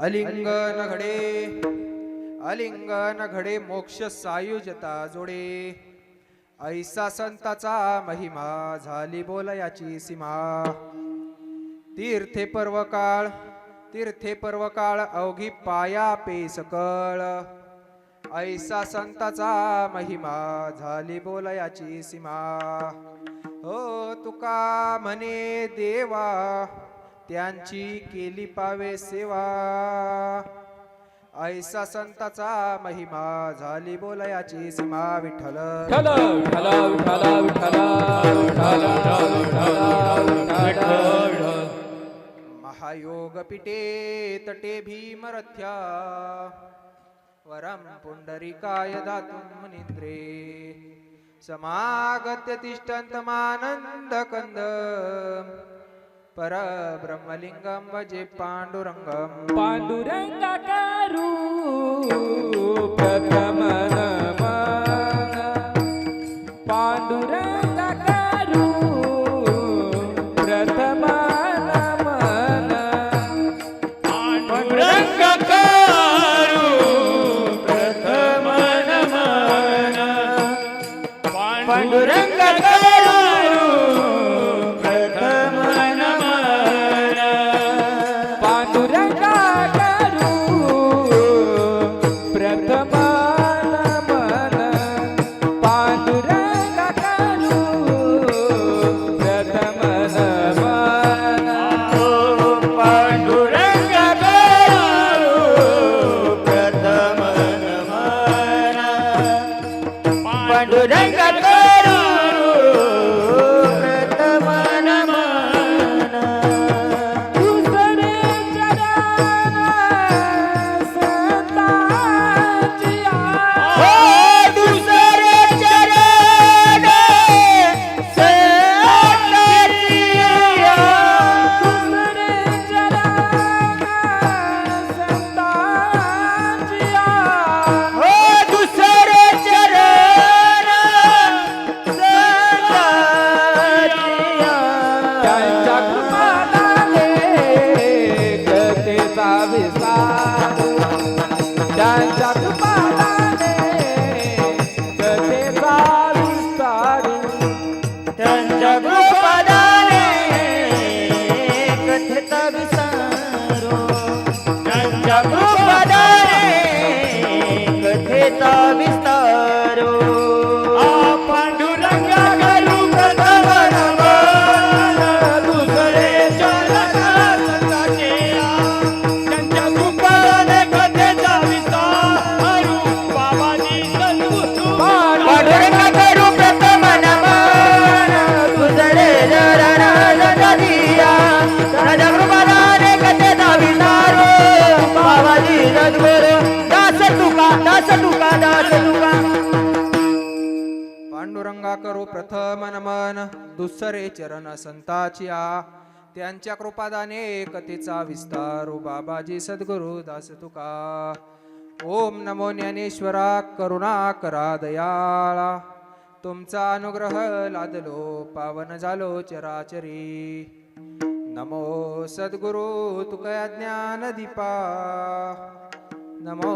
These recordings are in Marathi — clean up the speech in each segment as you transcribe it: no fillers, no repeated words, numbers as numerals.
अलिंगन घडे अलिंगन घडे मोक्ष सायुजता जोडे ऐसा संताचा महिमा झाली बोलयाची सीमा तीर्थे पर्व काळ अवघी पाया पे सकळ ऐसा संताचा महिमा झाली बोलयाची सीमा हो तुका म्हणे देवा त्यांची केली पावे सेवा ऐसा संताचा महिमा झाली बोलयाची सीमा विठ्ठल महायोग पिटे तटे भीमरथ्या वरम पुंडरीकाय दातुं मुनींद्रे समागत्य तिष्ठन्तमानंद कंद परब्रह्मलिंगम भजे पांडुरंगम पांडुरंगाकारू प्रथम नमन पांडुरंगाकारू प्रथम नमन पांडुरंगाकारू प्रथम नमन पांडुरंगाकारू पांडुरंगा करो प्रथम नमन दुसरे चरण संताचिया त्यांच्या कृपादाने कथेचा विस्तार बाबाजी सद्गुरु दास तुका ओम नमो ज्ञानेश्वरा करुणा करा दयाळा तुमचा अनुग्रह लादलो पावन झालो चराचरी नमो सद्गुरु तुकया ज्ञान दीपा नमो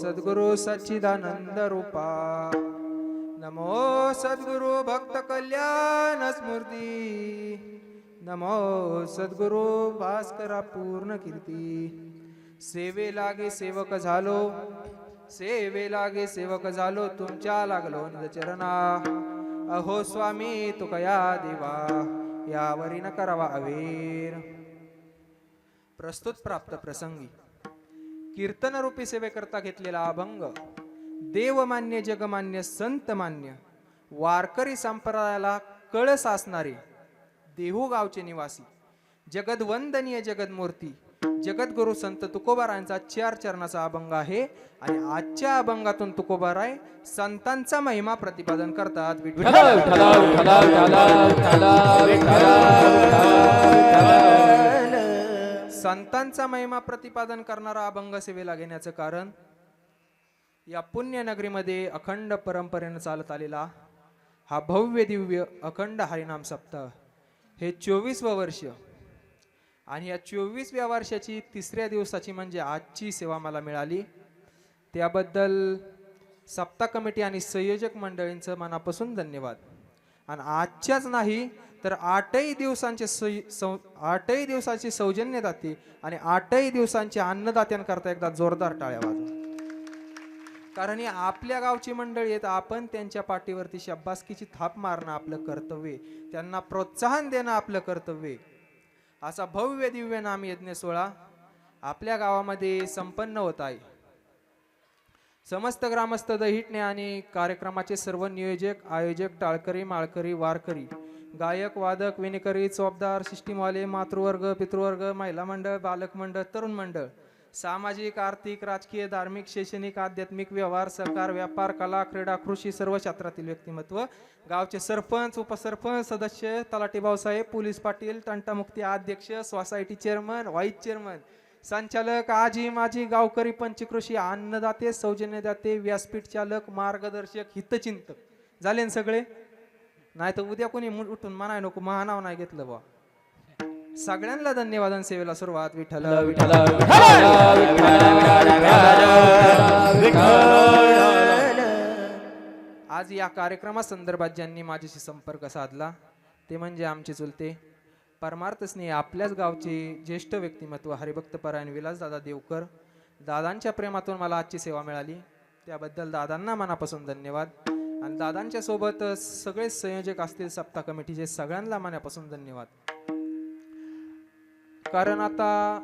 सद्गुरु सच्चिदानंद रूपा नमो सद्गुरु भक्त कल्याण स्मृती नमो सद्गुरु भास्करा पूर्ण कीर्ती सेवे लागे सेवक झालो तुमच्या लागलो चरणा अहो स्वामी तुकया देवा यावरी न करावा अवेर प्रस्तुत प्राप्त प्रसंगी कीर्तन रूपी सेवेकरता घेतलेला अभंग देवमान्य जगमान्य संतमान्य वारकरी संप्रदायाला कळस असणारे देहू गावचे निवासी जगदवंदनीय जगदमूर्ती जगद्गुरु संत तुकोबारायांचा 4 चरणाचा अभंग आहे आणि आजच्या अभंगातून तुकोबाराय संतांचा महिमा प्रतिपादन करतात. संतांचा महिमा प्रतिपादन करणारा अभंग सेवेला घेण्याचं कारण या पुण्यनगरीमध्ये अखंड परंपरेने चालत आलेला हा भव्य दिव्य अखंड हरिनाम सप्ताह हे 24वे वर्ष आणि या 24व्या वर्षाची 3ऱ्या दिवसाची म्हणजे आजची सेवा मला मिळाली. त्याबद्दल सप्ताह कमिटी आणि संयोजक मंडळींचं मनापासून धन्यवाद. आणि आजच्याच नाही तर 8ही दिवसांची सौजन्यदाती आणि 8ही दिवसांच्या अन्नदात्यांकरता एकदा जोरदार टाळ्या वाजवा. कारण ही आपल्या गावची मंडळी आहेत. आपण त्यांच्या पाठीवरती शब्बासकीची थाप मारणं आपलं कर्तव्य, त्यांना प्रोत्साहन देणं आपलं कर्तव्य. असा भव्य दिव्य नाम यज्ञ सोहळा आपल्या गावामध्ये संपन्न होत आहे. समस्त ग्रामस्थ दहिटणे आणि कार्यक्रमाचे सर्व नियोजक आयोजक टाळकरी माळकरी वारकरी गायक वादक विणेकरी चोपदार सिस्टीमवाले मातृवर्ग पितृवर्ग महिला मंडळ बालक मंडळ तरुण मंडळ सामाजिक आर्थिक राजकीय धार्मिक शैक्षणिक आध्यात्मिक व्यवहार सहकार व्यापार कला क्रीडा कृषी सर्व क्षेत्रातील व्यक्तिमत्व गावचे सरपंच उपसरपंच सदस्य तलाठी भाऊसाहेब पोलीस पाटील तंटामुक्ती अध्यक्ष सोसायटी चेअरमन व्हाईस चेअरमन संचालक आजी माजी गावकरी पंचकृषी अन्नदाते सौजन्यदाते व्यासपीठ चालक मार्गदर्शक हितचिंतक झाले ना सगळे. नाही तर उद्या कोणी उठून म्हणाय नको महानाव नाही घेतलं बा. सगळ्यांना धन्यवाद. आणि सेवेला सुरुवात विठ्ठल विठ्ठल. आज या कार्यक्रमासंदर्भात ज्यांनी माझ्याशी संपर्क साधला ते म्हणजे आमचे चुलते परमार्थ स्नेही आपल्याच गावचे ज्येष्ठ व्यक्तिमत्व हरिभक्तपरायण विलासदादा देवकर. दादांच्या प्रेमातून मला आजची सेवा मिळाली त्याबद्दल दादांना मनापासून धन्यवाद. आणि दादांच्या सोबत सगळे संयोजक असतील सप्ताह कमिटीचे सगळ्यांना मनापासून धन्यवाद. कारण आता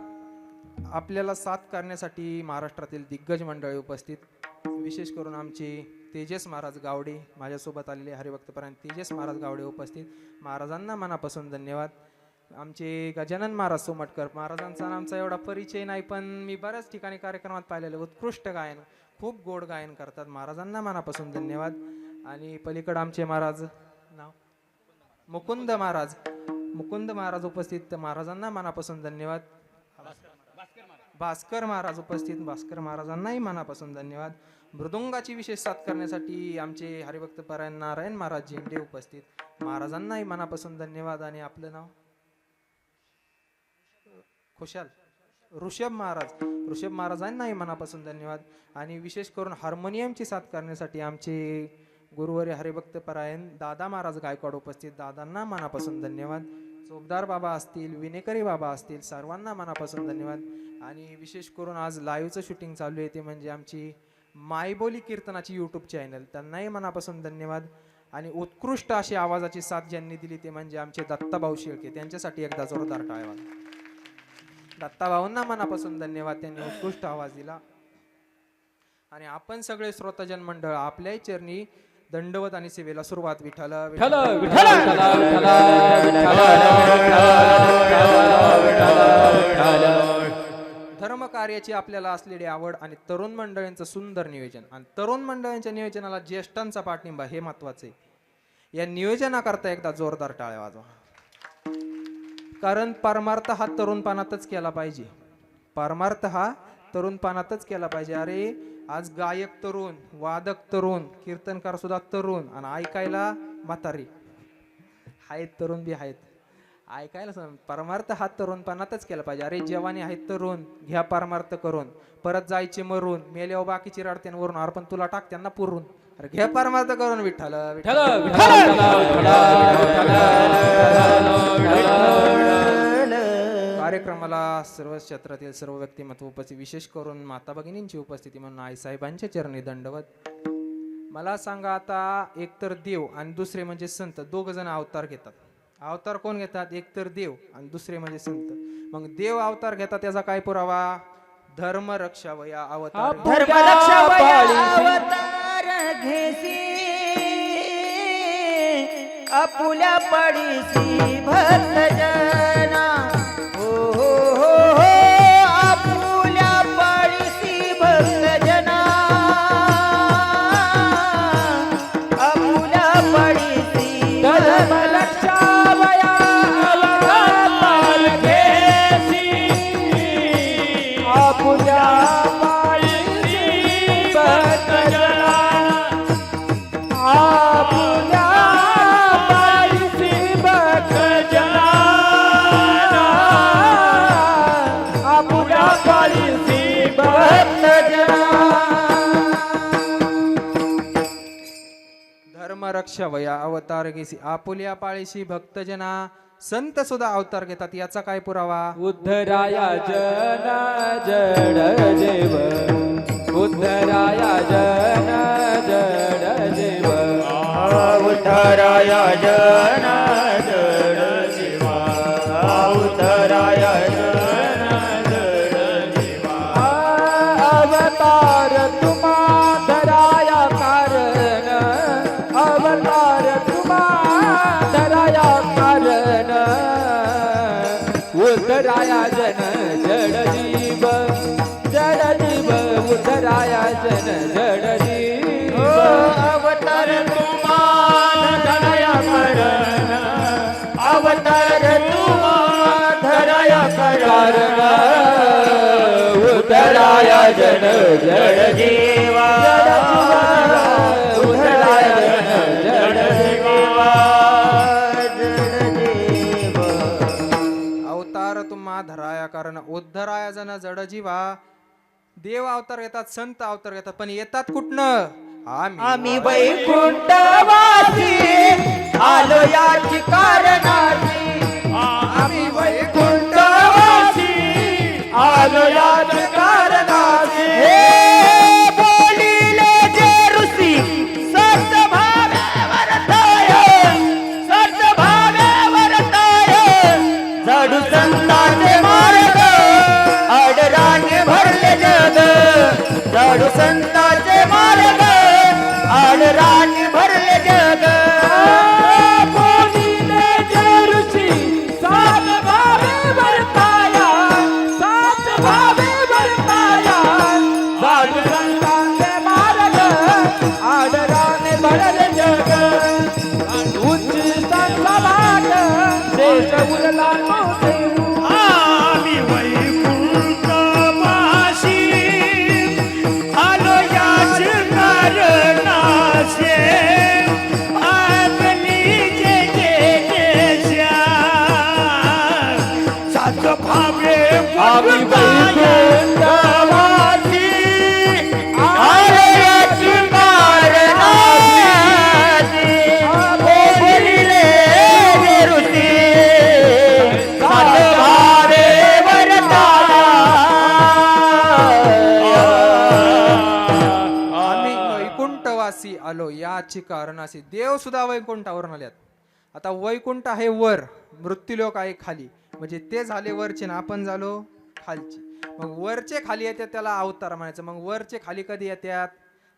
आपल्याला साथ करण्यासाठी महाराष्ट्रातील दिग्गज मंडळी उपस्थित, विशेष करून आमचे तेजस महाराज गावडे माझ्यासोबत आलेले हरिभक्तपरायण तेजस महाराज गावडे उपस्थित. महाराजांना मनापासून धन्यवाद. आमचे गजानन महाराज सोमटकर महाराजांचा आमचा एवढा परिचय नाही पण मी बऱ्याच ठिकाणी कार्यक्रमात पाहिलेलं उत्कृष्ट गायन खूप गोड गायन करतात. महाराजांना मनापासून धन्यवाद. आणि पलीकडे आमचे महाराज नाव मुकुंद महाराज उपस्थित महाराजांना मनापासून धन्यवाद. भास्कर महाराज उपस्थित भास्कर महाराजांनाही मनापासून धन्यवाद. मृदुंगाची विशेष साथ करण्यासाठी आमचे हरिभक्तपरायण नारायण महाराज झेंडे उपस्थित महाराजांनाही मनापासून धन्यवाद. आणि आपलं नाव खुशाल ऋषभ महाराजांनाही मनापासून धन्यवाद. आणि विशेष करून हार्मोनियमची साथ करण्यासाठी आमचे गुरुवर्य हरिभक्तपरायण दादा महाराज गायकवाड उपस्थित दादांना मनापासून धन्यवाद. चोपदार बाबा असतील विनेकरी बाबा असतील सर्वांना मनापासून धन्यवाद. आणि विशेष करून आज लाईव्हचं शूटिंग चालू आहे ते म्हणजे आमची मायबोली कीर्तनाची यूट्यूब चॅनल त्यांनाही मनापासून धन्यवाद. आणि उत्कृष्ट अशी आवाजाची साथ ज्यांनी दिली ते म्हणजे आमचे दत्ताभाऊ शेळके त्यांच्यासाठी एकदा जोरदार टाळ्या. दत्ताभाऊंना मनापासून धन्यवाद. त्यांनी उत्कृष्ट आवाज दिला. आणि आपण सगळे श्रोताजन मंडळ आपल्याही चरणी दंडवत आणि सेवेला सुरुवात विठ्ठल विठ्ठल धर्म कार्याची आपल्याला असलेली आवड आणि तरुण मंडळींचं सुंदर नियोजन आणि तरुण मंडळींच्या नियोजनाला ज्येष्ठांचा पाठिंबा हे महत्वाचे. या नियोजनाकरता एकदा जोरदार टाळ्या वाजवा. कारण परमार्थ हा तरुणपणातच केला पाहिजे. अरे आज गायक तरुण वादक तरुण कीर्तनकार सुद्धा तरुण आणि ऐकायला म्हातारी आहेत तरुण बी आहेत ऐकायला. परमार्थ हा तरुणपणातच केला पाहिजे. अरे जवानी आहेत तरुण घ्या परमार्थ करून परत जायचे मरून मेल्यावर बाकीची रडत्यांवरून अरे पण तुला टाक त्यांना पुरून अरे घ्या परमार्थ करून विठ्ठल कार्यक्रमाला सर्व क्षेत्रातील सर्व व्यक्तिमत्व उपस्थित विशेष करून माता भगिनींची उपस्थिती म्हणून आईसाहेबांच्या चरणी दंडवत. मला सांगा आता एकतर देव आणि दुसरे म्हणजे संत दोघ जण अवतार घेतात. अवतार कोण घेतात? एकतर देव आणि दुसरे म्हणजे संत. मग देव अवतार घेतात त्याचा काय पुरावा? धर्म रक्षावया अवतार घेसी आपुल्या पडीसी भक्त जना हो हो हो हो आपुल्या पडीसी भक्त जना आपुल्या पडीसी धर्म रक्षावया अवतार घेसी आपुल्या पायी भक्त जना आपुल्या पायी भक्त जना लक्ष वया अवतार घेसी आपुल्या पाळीशी भक्तजना संत सुद्धा अवतार घेतात याचा काय पुरावा उद्धराया जन जड देव उद्धराया जन जड देव उद्धराया जन जड जीवा उद्धराया जन जड जीवा अवतार तुम्हा धराया कारण अवतार तुम्हा धराया कारण उद्धराया जन जड जीव उद्धराया जन जड जीव अवतार तुमान धराया करण अवतार तुमान धराया करण उद्धराया जन जड जीवा उद्धराया जन जड जीवा अवतार तुम्हा धराया कारण उद्धराया जन जड जीवा देव अवतार येतात संत अवतार येतात पण येतात कुठनं आम्ही वैकुंठवासी आलो याची कारणाची आम्ही वैकुंठवासी आलो याच कारणाचे हे बोलिले जे ऋषी सर्व भावे वर्ताय साडू संतांचे मार्ग आडरांगे भरले जग साडू संतांचे मार्ग आडरांगे भरले जग बोलिले जे ऋषी सात भावे वर्ताया सात भावे वर्ताया साधू संतांचे मार्ग आदराने भरले जग उच्च संभाग देश उरला तो देऊ आम्ही वैकुंठवासी आलो याच कारणाचे आपली जे सात भावे आम्ही वैकुंठवासी आलो याच कारणाचे बोलिले जे ऋषी सात भावे आम्ही वैकुंठवासी आलो याची कारणाशी देव सुद्धा वैकुंठावरून आल्यात आता वैकुंठ आहे वर मृत्यूलोक आहे खाली म्हणजे ते झाले वरचे ना आपण झालो खालची मग वरचे खाली येतात त्याला अवतार म्हणायचं मग वरचे खाली कधी येतात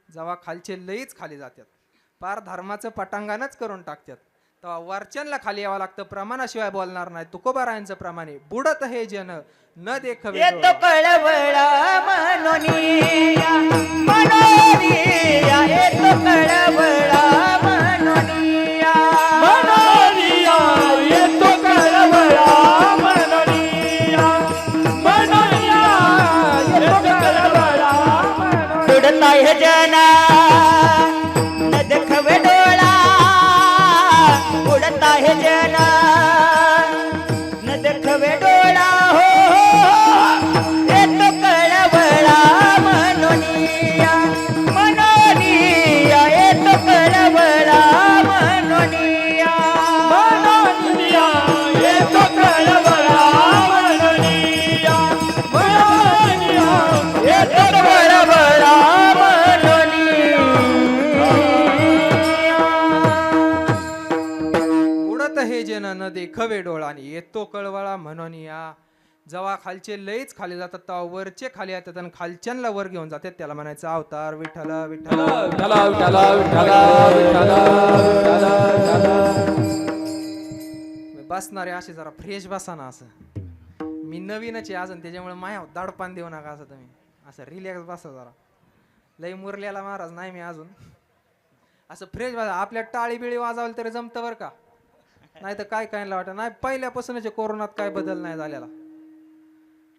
जेव्हा खालचे लईच खाली जातात पार धर्माचं पटांगणच करून टाकतात तेव्हा वरच्यांना खाली यावं लागतं प्रमाणाशिवाय बोलणार नाही तुकोबारायांचं प्रमाणे बुडत हे जन न देखवे येतो कळवळा मनोनिया मनोनिया येतो कळवळा मनोनिया मनोनिया येतो कळवळा मनोनिया मनोनिया येतो कळवळा मनोनिया बुडता हे जना न देखवे डोळा बुडता हे जना न देखवे डोळा हो येतो कळवळा मनोनिया मनोनिया येतो कळवळा मनोनिया मनोनिया येतो कळवळा मनोनिया मनोनिया येतो कळवळा उडत हे जन न देखवे डोळा आणि येतो कळवळा म्हणून या जेव्हा खालचे लईच खाली जातात तेव्हा वरचे खाली येतात आणि खालच्यांना वर घेऊन जातात त्याला म्हणायचं अवतार विठ्ठल विठ्ठल विठ्ठला विठ्ठला विठ्ठला विठ्ठला विठ्ठला बसणारे असे जरा फ्रेश बसा ना असं मी नवीनच आहे अजून त्याच्यामुळे माया दाडपान देऊ नका असं तुम्ही असं रिलॅक्स बसा जरा लई मुरल्याला महाराज नाही मी अजून असं फ्रेश बसा आपल्या टाळी बिळी वाजवली तरी जमतं बरं का नाही तर काय काय वाटत नाही पहिल्यापासूनच कोरोनात काय बदल नाही झालेला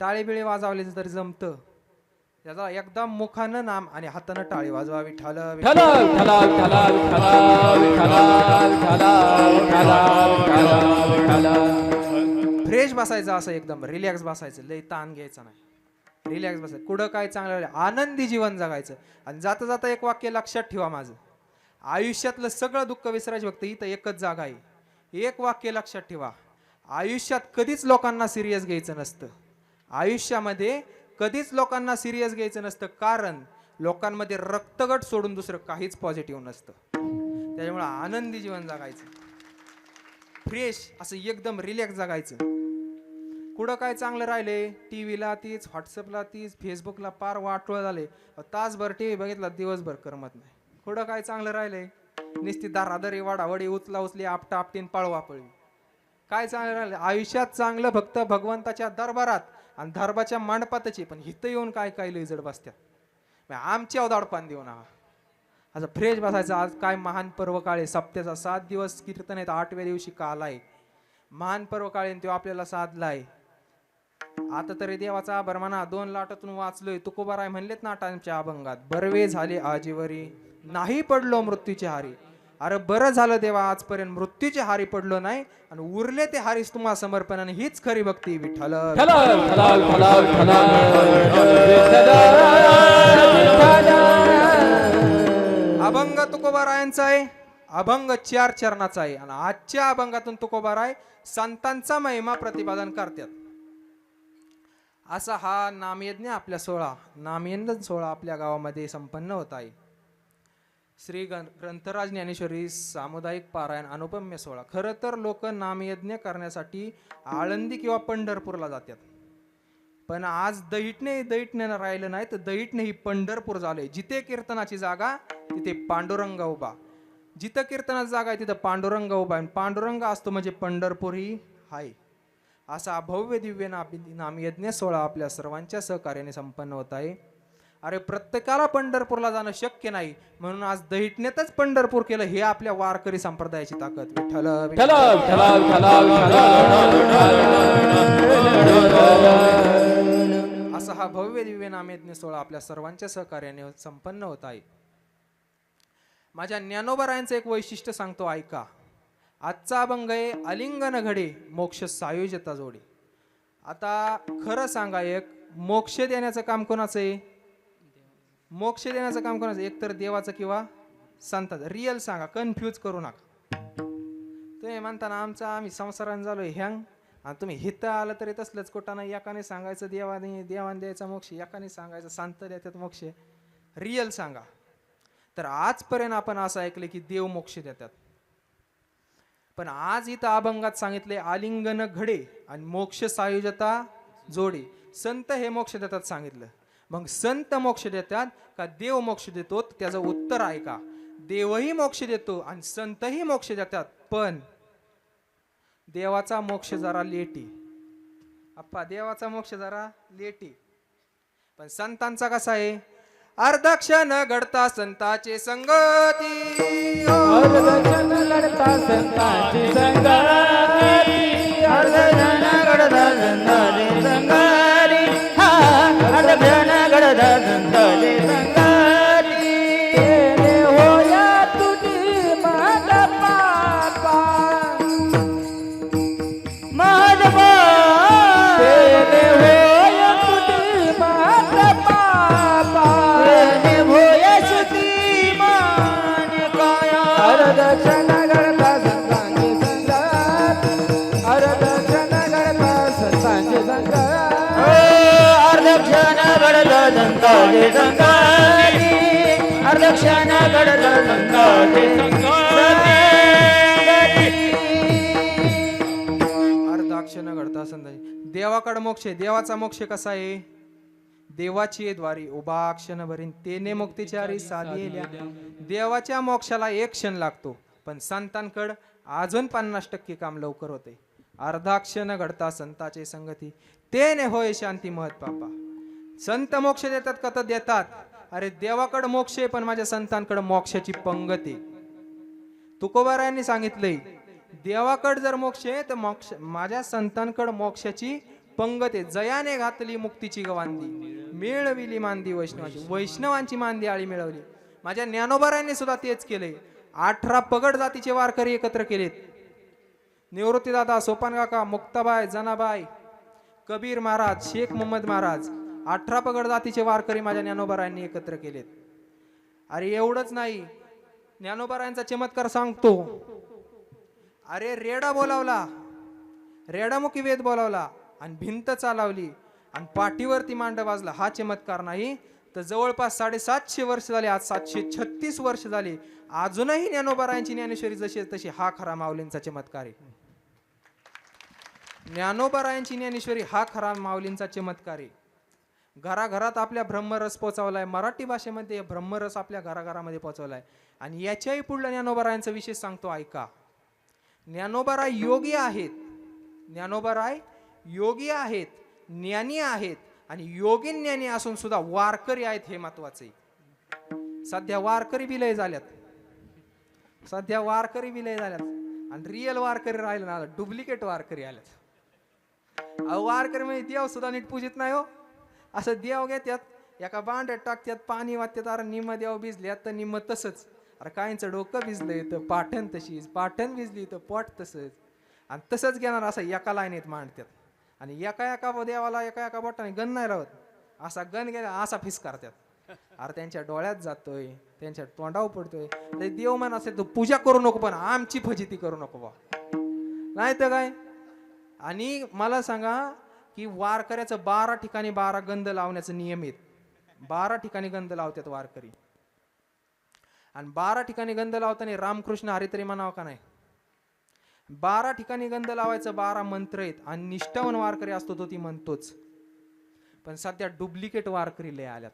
टाळी बिळी वाजवली तरी जमतं त्याचा एकदम मुखानं नाम आणि हातानं टाळी वाजवा विठ्ठल विठ्ठला विठ्ठला विठ्ठला विठ्ठला विठ्ठला विठ्ठला विठ्ठला विठ्ठला फ्रेश बसायचं असं एकदम रिलॅक्स बसायचं लई ताण घ्यायचा नाही रिलॅक्स बसायचं कुठं काय चांगलं आनंदी जीवन जगायचं आणि जाता जाता एक वाक्य लक्षात ठेवा माझं आयुष्यातलं सगळं दुःख विसरायचं फक्त इथं एकच जागा आहे. एक वाक्य लक्षात ठेवा, आयुष्यात कधीच लोकांना सिरियस घ्यायचं नसतं. आयुष्यामध्ये कधीच लोकांना सिरियस घ्यायचं नसतं, कारण लोकांमध्ये रक्तगट सोडून दुसरं काहीच पॉझिटिव्ह नसतं. त्याच्यामुळे आनंदी जीवन जगायचं, फ्रेश असं एकदम रिलॅक्स जगायचं. कुठं काय चांगलं राहिले, टीव्हीला तीच, व्हॉट्सअपला तीच, फेसबुकला पार वाटोळ झाले. तासभर टीव्ही बघितला दिवसभर करमत नाही. कुठं काय चांगलं राहिले, नुसती दारादरी वाडावडी उचला उचली आपटा आपटीन पळवा पळवी. काय चांगलं राहिलं आयुष्यात? चांगलं फक्त भगवंताच्या दरबारात आणि दरबारच्या मांडपातची. पण इथं येऊन काय काय लय जड बसत्यात. आमची अवदाडपान देऊ नका, असं फ्रेश बसायचं. आज काय महान पर्व काळे, सप्त्याचा 7 दिवस कीर्तन आहेत, 8व्या दिवशी काल आहे. महान पर्व काळे तो आपल्याला साधलाय. आता तरी देवाचा आभार म्हणा, 2 लाटातून वाचलोय. तुकोबाराय म्हणलेत नाटांच्या अभंगात, बरवे झाले आजीवरी नाही पडलो मृत्यूचे हारी. अरे बरं झालं देवा, आजपर्यंत मृत्यूचे हारी पडलो नाही आणि उरले ते हारीस तुम्हा समर्पण. हीच खरी भक्ती. विठ्ठल अभंग तुकोबारायांचा आहे. अभंग 4 चरणाचा आहे. आणि आजच्या अभंगातून तुकोबाराय संतांचा महिमा प्रतिपादन करतात. असा हा नामयज्ञ आपल्या नामयज्ञ सोहळा आपल्या गावामध्ये संपन्न होत आहे. श्री ग्रंथराज ज्ञानेश्वरी सामुदायिक पारायण अनुपम्य सोहळा. खरं तर लोक नामयज्ञ करण्यासाठी आळंदी किंवा पंढरपूरला जातात, पण आज दैठणे राहिलं नाही, तर दैठणे ही पंढरपूर झाले. जिथे कीर्तनाची जागा तिथे पांडुरंग उभा, जिथं कीर्तनाची जागा आहे तिथं पांडुरंग उभा, आणि पांडुरंग असतो म्हणजे पंढरपूर ही आहे. असा भव्य दिव्य नामयज्ञ सोहळा आपल्या सर्वांच्या सहकार्याने संपन्न होत आहे. अरे प्रत्येकाला पंढरपूरला जाणं शक्य नाही, म्हणून आज दैठणेतच पंढरपूर केलं. हे आपल्या वारकरी संप्रदायाची ताकद. विठ्ठल असा हा भव्य दिव्य नामयज्ञ सोहळा आपल्या सर्वांच्या सहकार्याने संपन्न होत आहे. माझ्या ज्ञानोबारायांचं एक वैशिष्ट्य सांगतो, ऐका. आजचा अभंग आहे आलिंगन घडे मोक्ष सायुज्यता जोडी. आता खरं सांगा, एक मोक्ष देण्याचं काम कोणाचं आहे? मोक्ष देण्याचं काम कोणाचं? एक तर देवाचं किंवा संताचं. रिअल सांगा, कन्फ्यूज करू नका. तुम्ही म्हणताना आम्ही संसाराने झालोय ह्यांग, आणि तुम्ही हित आलं तरी तसलंच कोटाना. एकाने सांगायचं देवाने द्यायचा मोक्ष, एकाने सांगायचं संत देतात मोक्ष. रिअल सांगा. तर आजपर्यंत आपण असं ऐकलं की देव मोक्ष देतात, पण आज इथं अभंगात सांगितले आलिंगन घडे आणि मोक्ष सायुजता जोडी. संत हे मोक्ष देतात सांगितलं. मग संत मोक्ष देतात का देव मोक्ष देतो? त्याचं उत्तर आहे का देवही मोक्ष देतो आणि संतही मोक्ष देतात, पण देवाचा मोक्ष जरा लेटी. अप्पा देवाचा मोक्ष जरा लेटी, पण संतांचा कसा आहे? अर्धक्षण घडता संताचे संगती, अर्धक्षण घडता संतांची संगती, अर्धक्षण घडता संतांची संगती, अर्धक्षण घडता संतांची संगती. तेने होया तुझी महद पापा, महद पापा, तेने होया तुझी महद पापा, तेने होया श्रीमान काया. अर्धक्षण घडता संतांची संगती, अर्धक्षण घडता संतांची संगती, अर्धक्षण घडता संतांची संगती, अर्धक्षण घडता संतांची संगती. अर्धाक्षण घडता संतांची. देवाकडे मोक्ष आहे. देवाचा मोक्ष कसा आहे? देवाची द्वारी उभा क्षण भरीन तेने मुक्तीच्या हरी साधिल्या. देवाच्या मोक्षाला 1 क्षण लागतो, पण संतांकडे अजून 50% काम लवकर होते. अर्धाक्षण घडता संताचे संगती, तेने होय शांती महत पापा. संत मोक्ष देतात का? तर देतात. अरे देवाकडे मोक्ष आहे, पण माझ्या संतांकडे मोक्षाची पंगती. तुकोबारायांनी सांगितलंय, देवाकडे जर मोक्ष आहे तर मोक्ष, माझ्या संतांकडे मोक्षाची पंगती. जयाने घातली मुक्तीची गवांदी, मिळविली मांदी वैष्णवाची. वैष्णवांची मांदी आळी मिळवली. माझ्या ज्ञानोबारायांनी सुद्धा तेच केले. 18 पगड जातीचे वारकरी एकत्र केलेत. निवृत्तीदादा, सोपान काका, मुक्ताबाई, जनाबाई, कबीर महाराज, शेख मोहम्मद महाराज, 18 पगड जातीचे वारकरी माझ्या ज्ञानोबारायांनी एकत्र केलेत. अरे एवढंच नाही, ज्ञानोबारायांचा चमत्कार सांगतो. अरे रेडा बोलावला, रेडामुखी वेद बोलावला आणि भिंत चालवली आणि पाठीवरती मांड वाजला. हा चमत्कार नाही तर जवळपास 750 वर्ष झाले, आज 736 वर्ष झाली, अजूनही ज्ञानोबारायांची ज्ञानेश्वरी जशी तशी हा खरा माऊलींचा चमत्कार आहे. ज्ञानोबारायांची ज्ञानेश्वरी हा खरा माऊलींचा चमत्कार आहे. घराघरात आपल्या ब्रह्मरस पोचवलाय, मराठी भाषेमध्ये ब्रह्मरस आपल्या घराघरामध्ये पोचवलाय. आणि याच्याही पुढल्या ज्ञानोबारायांचा विशेष सांगतो, ऐका. ज्ञानोबाराय योगी आहेत, ज्ञानोबाराय योगी आहेत, ज्ञानी आहेत आणि योगी ज्ञानी असून सुद्धा वारकरी आहेत, हे महत्वाचे. सध्या वारकरी विलय झाल्यात, सध्या वारकरी विलय झाल्यात आणि रिअल वारकरी राहिले ना, डुप्लिकेट वारकरी आल्यात. वारकरी म्हणजे देव सुद्धा नीट पूजित नाही हो. असं देव घेत्यात, एका भांड्यात टाकत्यात, पाणी वाटतात, अरे निम्म देव भिजल्यात तर निम्म तसंच. अरे काहींचं डोकं भिजलंय तर पाठण तशीच, पाठण भिजली तर पोट तसंच, आणि तसंच घेणार असं एका लाईनीत मांडतात. आणि एका एका देवाला एका एका बोटाने गण नाही लावत, असा गण गेला असा फिस करतात. अरे त्यांच्या डोळ्यात जातोय, त्यांच्या तोंडावर पडतोय. ते देव म्हण असेल तू पूजा करू नको, पण आमची फजिती करू नको बा, नाही तर काय. आणि मला सांगा की वारकऱ्याचं 12 ठिकाणी 12 गंध लावण्याचं नियम आहेत. 12 ठिकाणी गंध लावतात वारकरी. आणि 12 ठिकाणी गंध लावताना रामकृष्ण हरी तरी म्हणावं का नाही. 12 ठिकाणी गंध लावायचं 12 मंत्र आहेत आणि निष्ठावान वारकरी असतो तो ती म्हणतोच. पण सध्या डुप्लिकेट वारकरी लय आल्यात.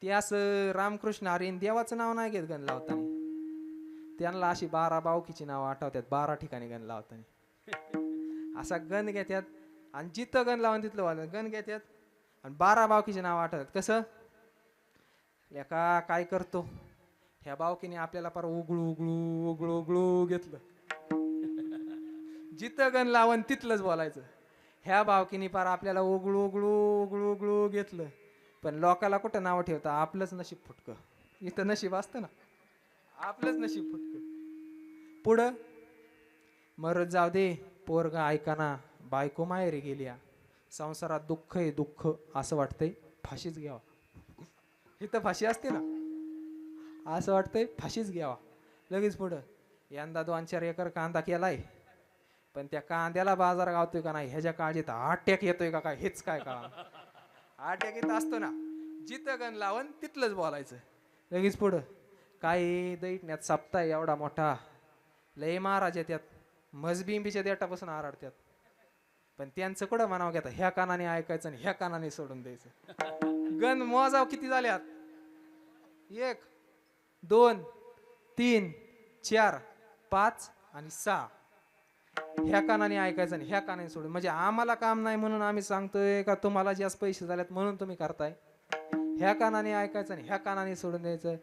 ते असं रामकृष्ण हरी देवाचं नाव नाही घेत गंध लावताना, त्यांना अशी 12 बावकीची नाव आठवतात 12 ठिकाणी गंध लावताना. असा गण घेतात आणि जिथं गण लावून तिथलं गण घेतात आणि 12 बावकीचे नाव आठवतात. कसं लेका काय करतो, ह्या बावकीने आपल्याला पार उगळू उगळू उगळू उगळू घेतलं, जिथं गण लावून तिथलंच बोलायचं. ह्या बावकीने पार आपल्याला उगळू उगळू उगळू उगळू घेतलं. पण लोकाला कुठं नाव ठेवता, आपलंच नशीब फुटकं. इथं नशीब असतं ना, आपलंच नशीब फुटकं. पुढं मरत जाऊ दे, पोरगा ऐकाना, बायको माहेरी गेल्या, संसारात दुःख आहे दुःख, असं वाटतंय फाशीच घ्यावा. इथं फाशी असते ना, असं वाटतंय फाशीच घ्यावा. लगेच पुढं यंदा 2-4 एकर कांदा केलाय, पण त्या कांद्याला बाजार गावतोय का नाही ह्याच्या काळजीत अटॅक येतोय का काय हेच काय कळा. अटॅक येत असतो ना, जिथं गण लावून तिथलंच बोलायचं. लगेच पुढं काय दैटण्यात सप्ताह एवढा मोठा, लय महाराज येतात, मजबिंबीच्या देटापासून आरडतात. पण त्यांचं कुठं म्हणावं घेता, ह्या कानाने ऐकायचं आणि ह्या कानाने सोडून द्यायचं. गण मोजाव किती झाल्यात, 1 2 3 4 5 आणि 6. ह्या कानाने ऐकायचं आणि ह्या कानाने सोडून. म्हणजे आम्हाला काम नाही म्हणून आम्ही सांगतोय का तुम्हाला जास्त पैसे झालेत म्हणून तुम्ही करताय. ह्या कानाने ऐकायचं आणि ह्या कानाने सोडून द्यायचं.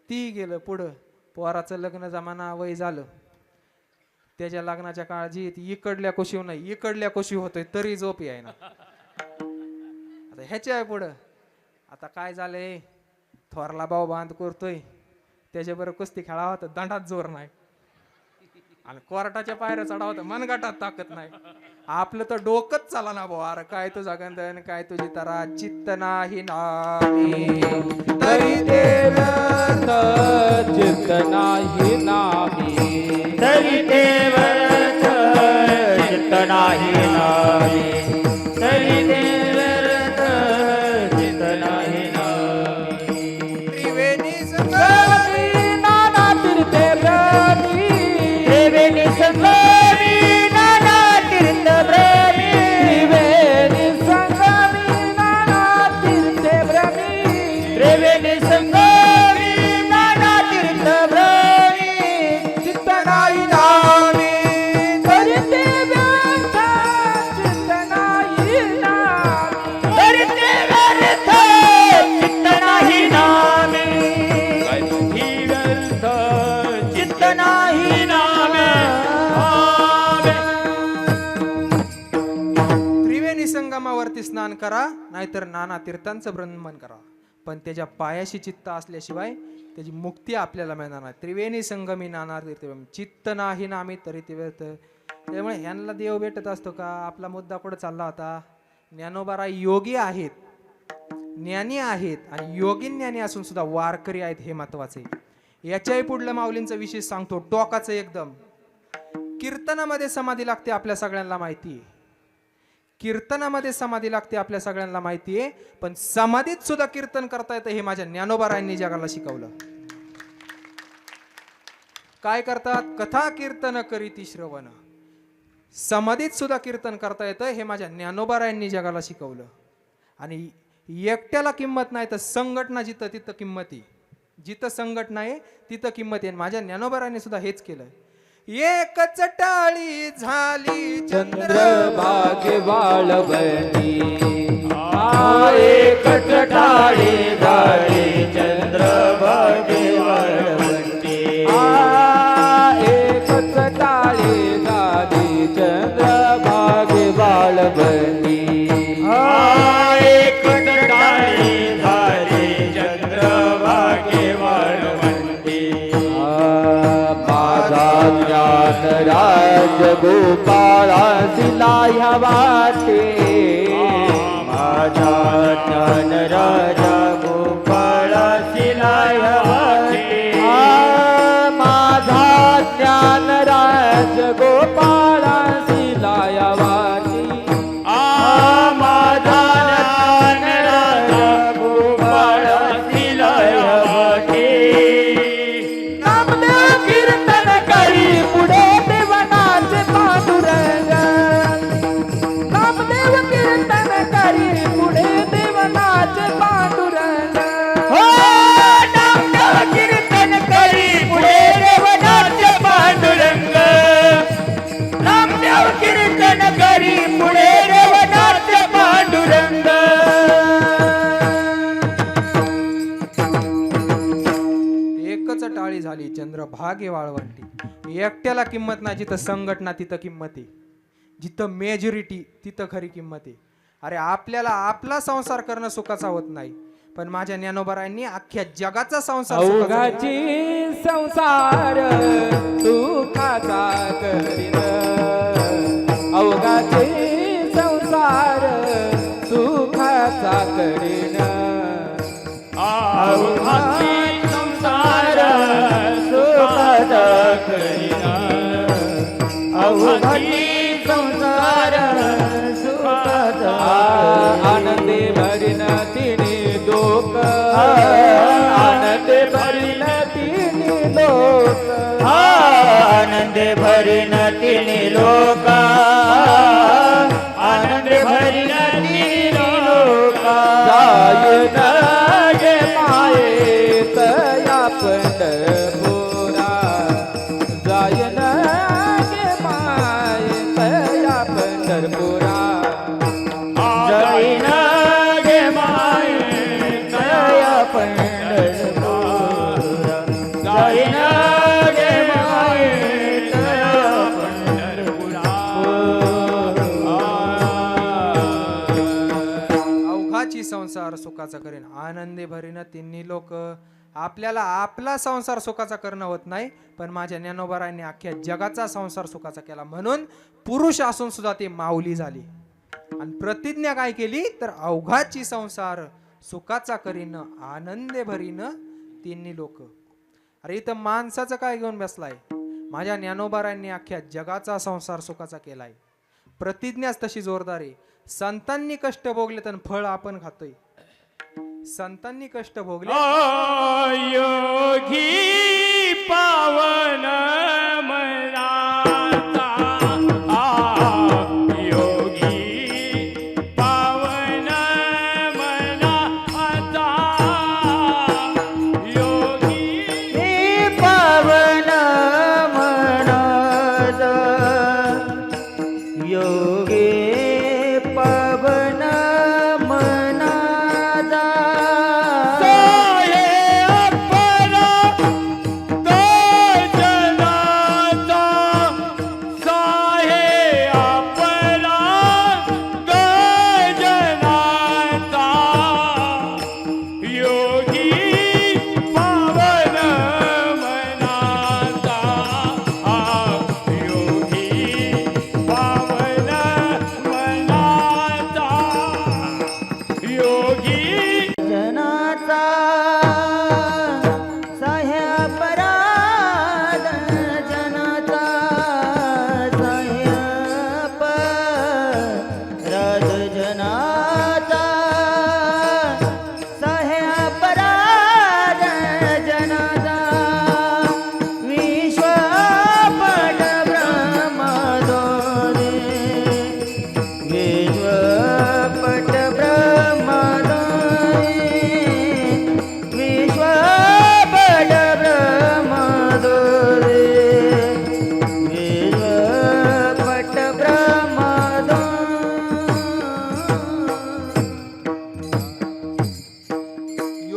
ती गेलं पुढं, पोराचं लग्न जमाना वय झालं, त्याच्या लग्नाच्या काळजीत इकडल्या कोशीव नाही इकडल्या कोशीव होतोय तरी झोप आहे ना. आता ह्याच्या पुढं आता काय झालंय, थोरला भाऊ बांध करतोय, त्याच्याबरोबर कुस्ती खेळावं तर दंडात जोर नाही आणि कोर्टाच्या पायऱ्या चढावं तर मनगटात ताकद नाही. आपलं तर डोकंच चाला ना भाऊ. अरे काय तुझा गंधन, काय तुझी तरा, चित्त नाही नामी तरी ते व्यर्थ, चित्त नाही नामी तरी ते व्यर्थ, चित्त नाही नामी तरी ते व्यर्थ, चित्त नाही नामी. त्रिवेणी संगमी नाना तीर्थे भ्रमी, त्रिवेणी संगमी नाना तीर्थ भ्रमी, त्रिवेणी संगमी नाना तीर्थे भ्रमी, त्रिवेणी संगमी नाना तीर्थ भ्रमी, चित्त नाही नामी तरी ते व्यर्थ, चित्त नाही नामी तरी ते व्यर्थ, चित्त नाही नामी. ही व्यर्थ, चित्त नाही नामी. त्रिवेणी संगमावरती स्नान करा, नाहीतर नाना तीर्थांचं भ्रमण करा, पण त्याच्या पायाशी चित्त असल्याशिवाय त्याची मुक्ती आपल्याला मिळणार नाही. त्रिवेणी संगमी नाना तीर्थ, चित्त नाही नामी तरी ते व्यर्थ. त्यामुळे ह्यांना देव भेटत असतो का. आपला मुद्दा कुठं चालला होता, ज्ञानोबाराय योगी आहेत, ज्ञानी आहेत आणि योगी ज्ञानी असून सुद्धा वारकरी आहेत, हे महत्वाचे. याच्याही पुढलं माऊलींचं विशेष सांगतो, टोकाचं एकदम. कीर्तनामध्ये समाधी लागते आपल्या सगळ्यांना माहिती आहे. कीर्तनामध्ये समाधी लागते आपल्या सगळ्यांना माहिती आहे, पण समाधीत सुद्धा कीर्तन करता येतं हे माझ्या ज्ञानोबारायांनी जगाला शिकवलं. काय करतात? कथा कीर्तन करीती श्रवण. समाधीत सुद्धा कीर्तन करता येतं हे माझ्या ज्ञानोबारायांनी जगाला शिकवलं. आणि एकट्याला किंमत नाही तर संघटना जिथं तिथं किंमत आहे. जिथं संघटना आहे तिथं किंमत आहे. माझ्या ज्ञानोबारायांनी सुद्धा हेच केलं. एकच टाळी झाली चंद्रभागे वाळवंटी एकच टाळी झाली चंद्रभागे वाळवंटी एकच टाळी झाली चंद्रभागे वाळवंटी एकच टाळी झाली चंद्रभागे वाळवंटी राज गोपाळा दिला ह्या वाटे माझा ज्ञान राजा गोपाळा शिलाय वाटे माझा ज्ञान राज गोपाळा दिला ह्या वाटे माझा ज्ञान राजा गोपाळा शिलाय वाटे नामदेव कीर्तन करी पुढे देवनाचे पांडुरंग नामदेव कीर्तन करी पुढे देवनाचे पांडुरंग हो नामदेव कीर्तन करी पुढे देवनाचे पांडुरंग नामदेव कीर्तन करी पुढे देवनाचे पांडुरंग एकच टाळी झाली चंद्रभागे वाळवंटी. एकट्याला किंमत नाही, जिथं संघटना तिथं किंमत आहे. जिथं मेजॉरिटी तिथं खरी किंमत आहे. अरे आपल्याला आपला संसार करणं सुखाचा होत नाही, पण माझ्या ज्ञानोबारायांनी अख्ख्या जगाचा संसार सुखाचा केला. अवघाची संसार दुःखाचा करीन अवघाची संसार सुखाचा करीन अवघाची संसार सुखाचा करीना अवघाची संसार सुखाचा आनंदे भरीन तिने लोक आनंदे भरीन तिने लोक आनंदे भरीन तिने लोका आनंदे भरीन तिने लोका जायन गे मायेत या पंढरपुरा जायन गे मायेत या पंढरपुरा जाईन गे माय तया पंढरपुरा जाईन गे माय तया पंढरपुरा अवघाची संसार सुखाचा करेन आनंदे भरीन तिन्ही लोक. आपल्याला आपला संसार सुखाचा करणं होत नाही, पण माझ्या ज्ञानोबारायांनी अख्ख्या जगाचा संसार सुखाचा केला. म्हणून पुरुष असून सुद्धा ते माऊली झाली. आणि प्रतिज्ञा काय केली तर अवघाची संसार सुखाचा करीन आनंदे भरीन तिन्ही लोक. अरे इथं माणसाचं काय घेऊन बसलाय? माझ्या ज्ञानोबारायांनी अख्ख्या जगाचा संसार सुखाचा केलाय. प्रतिज्ञाच तशी जोरदार आहे. संतांनी कष्ट भोगले तर फळ आपण खातोय. संतांनी कष्ट भोगले योगी पावन मनाचा योगी पावन मनाचा योगी पावन म्हणत योगे पावन मनाचा सोये अपरा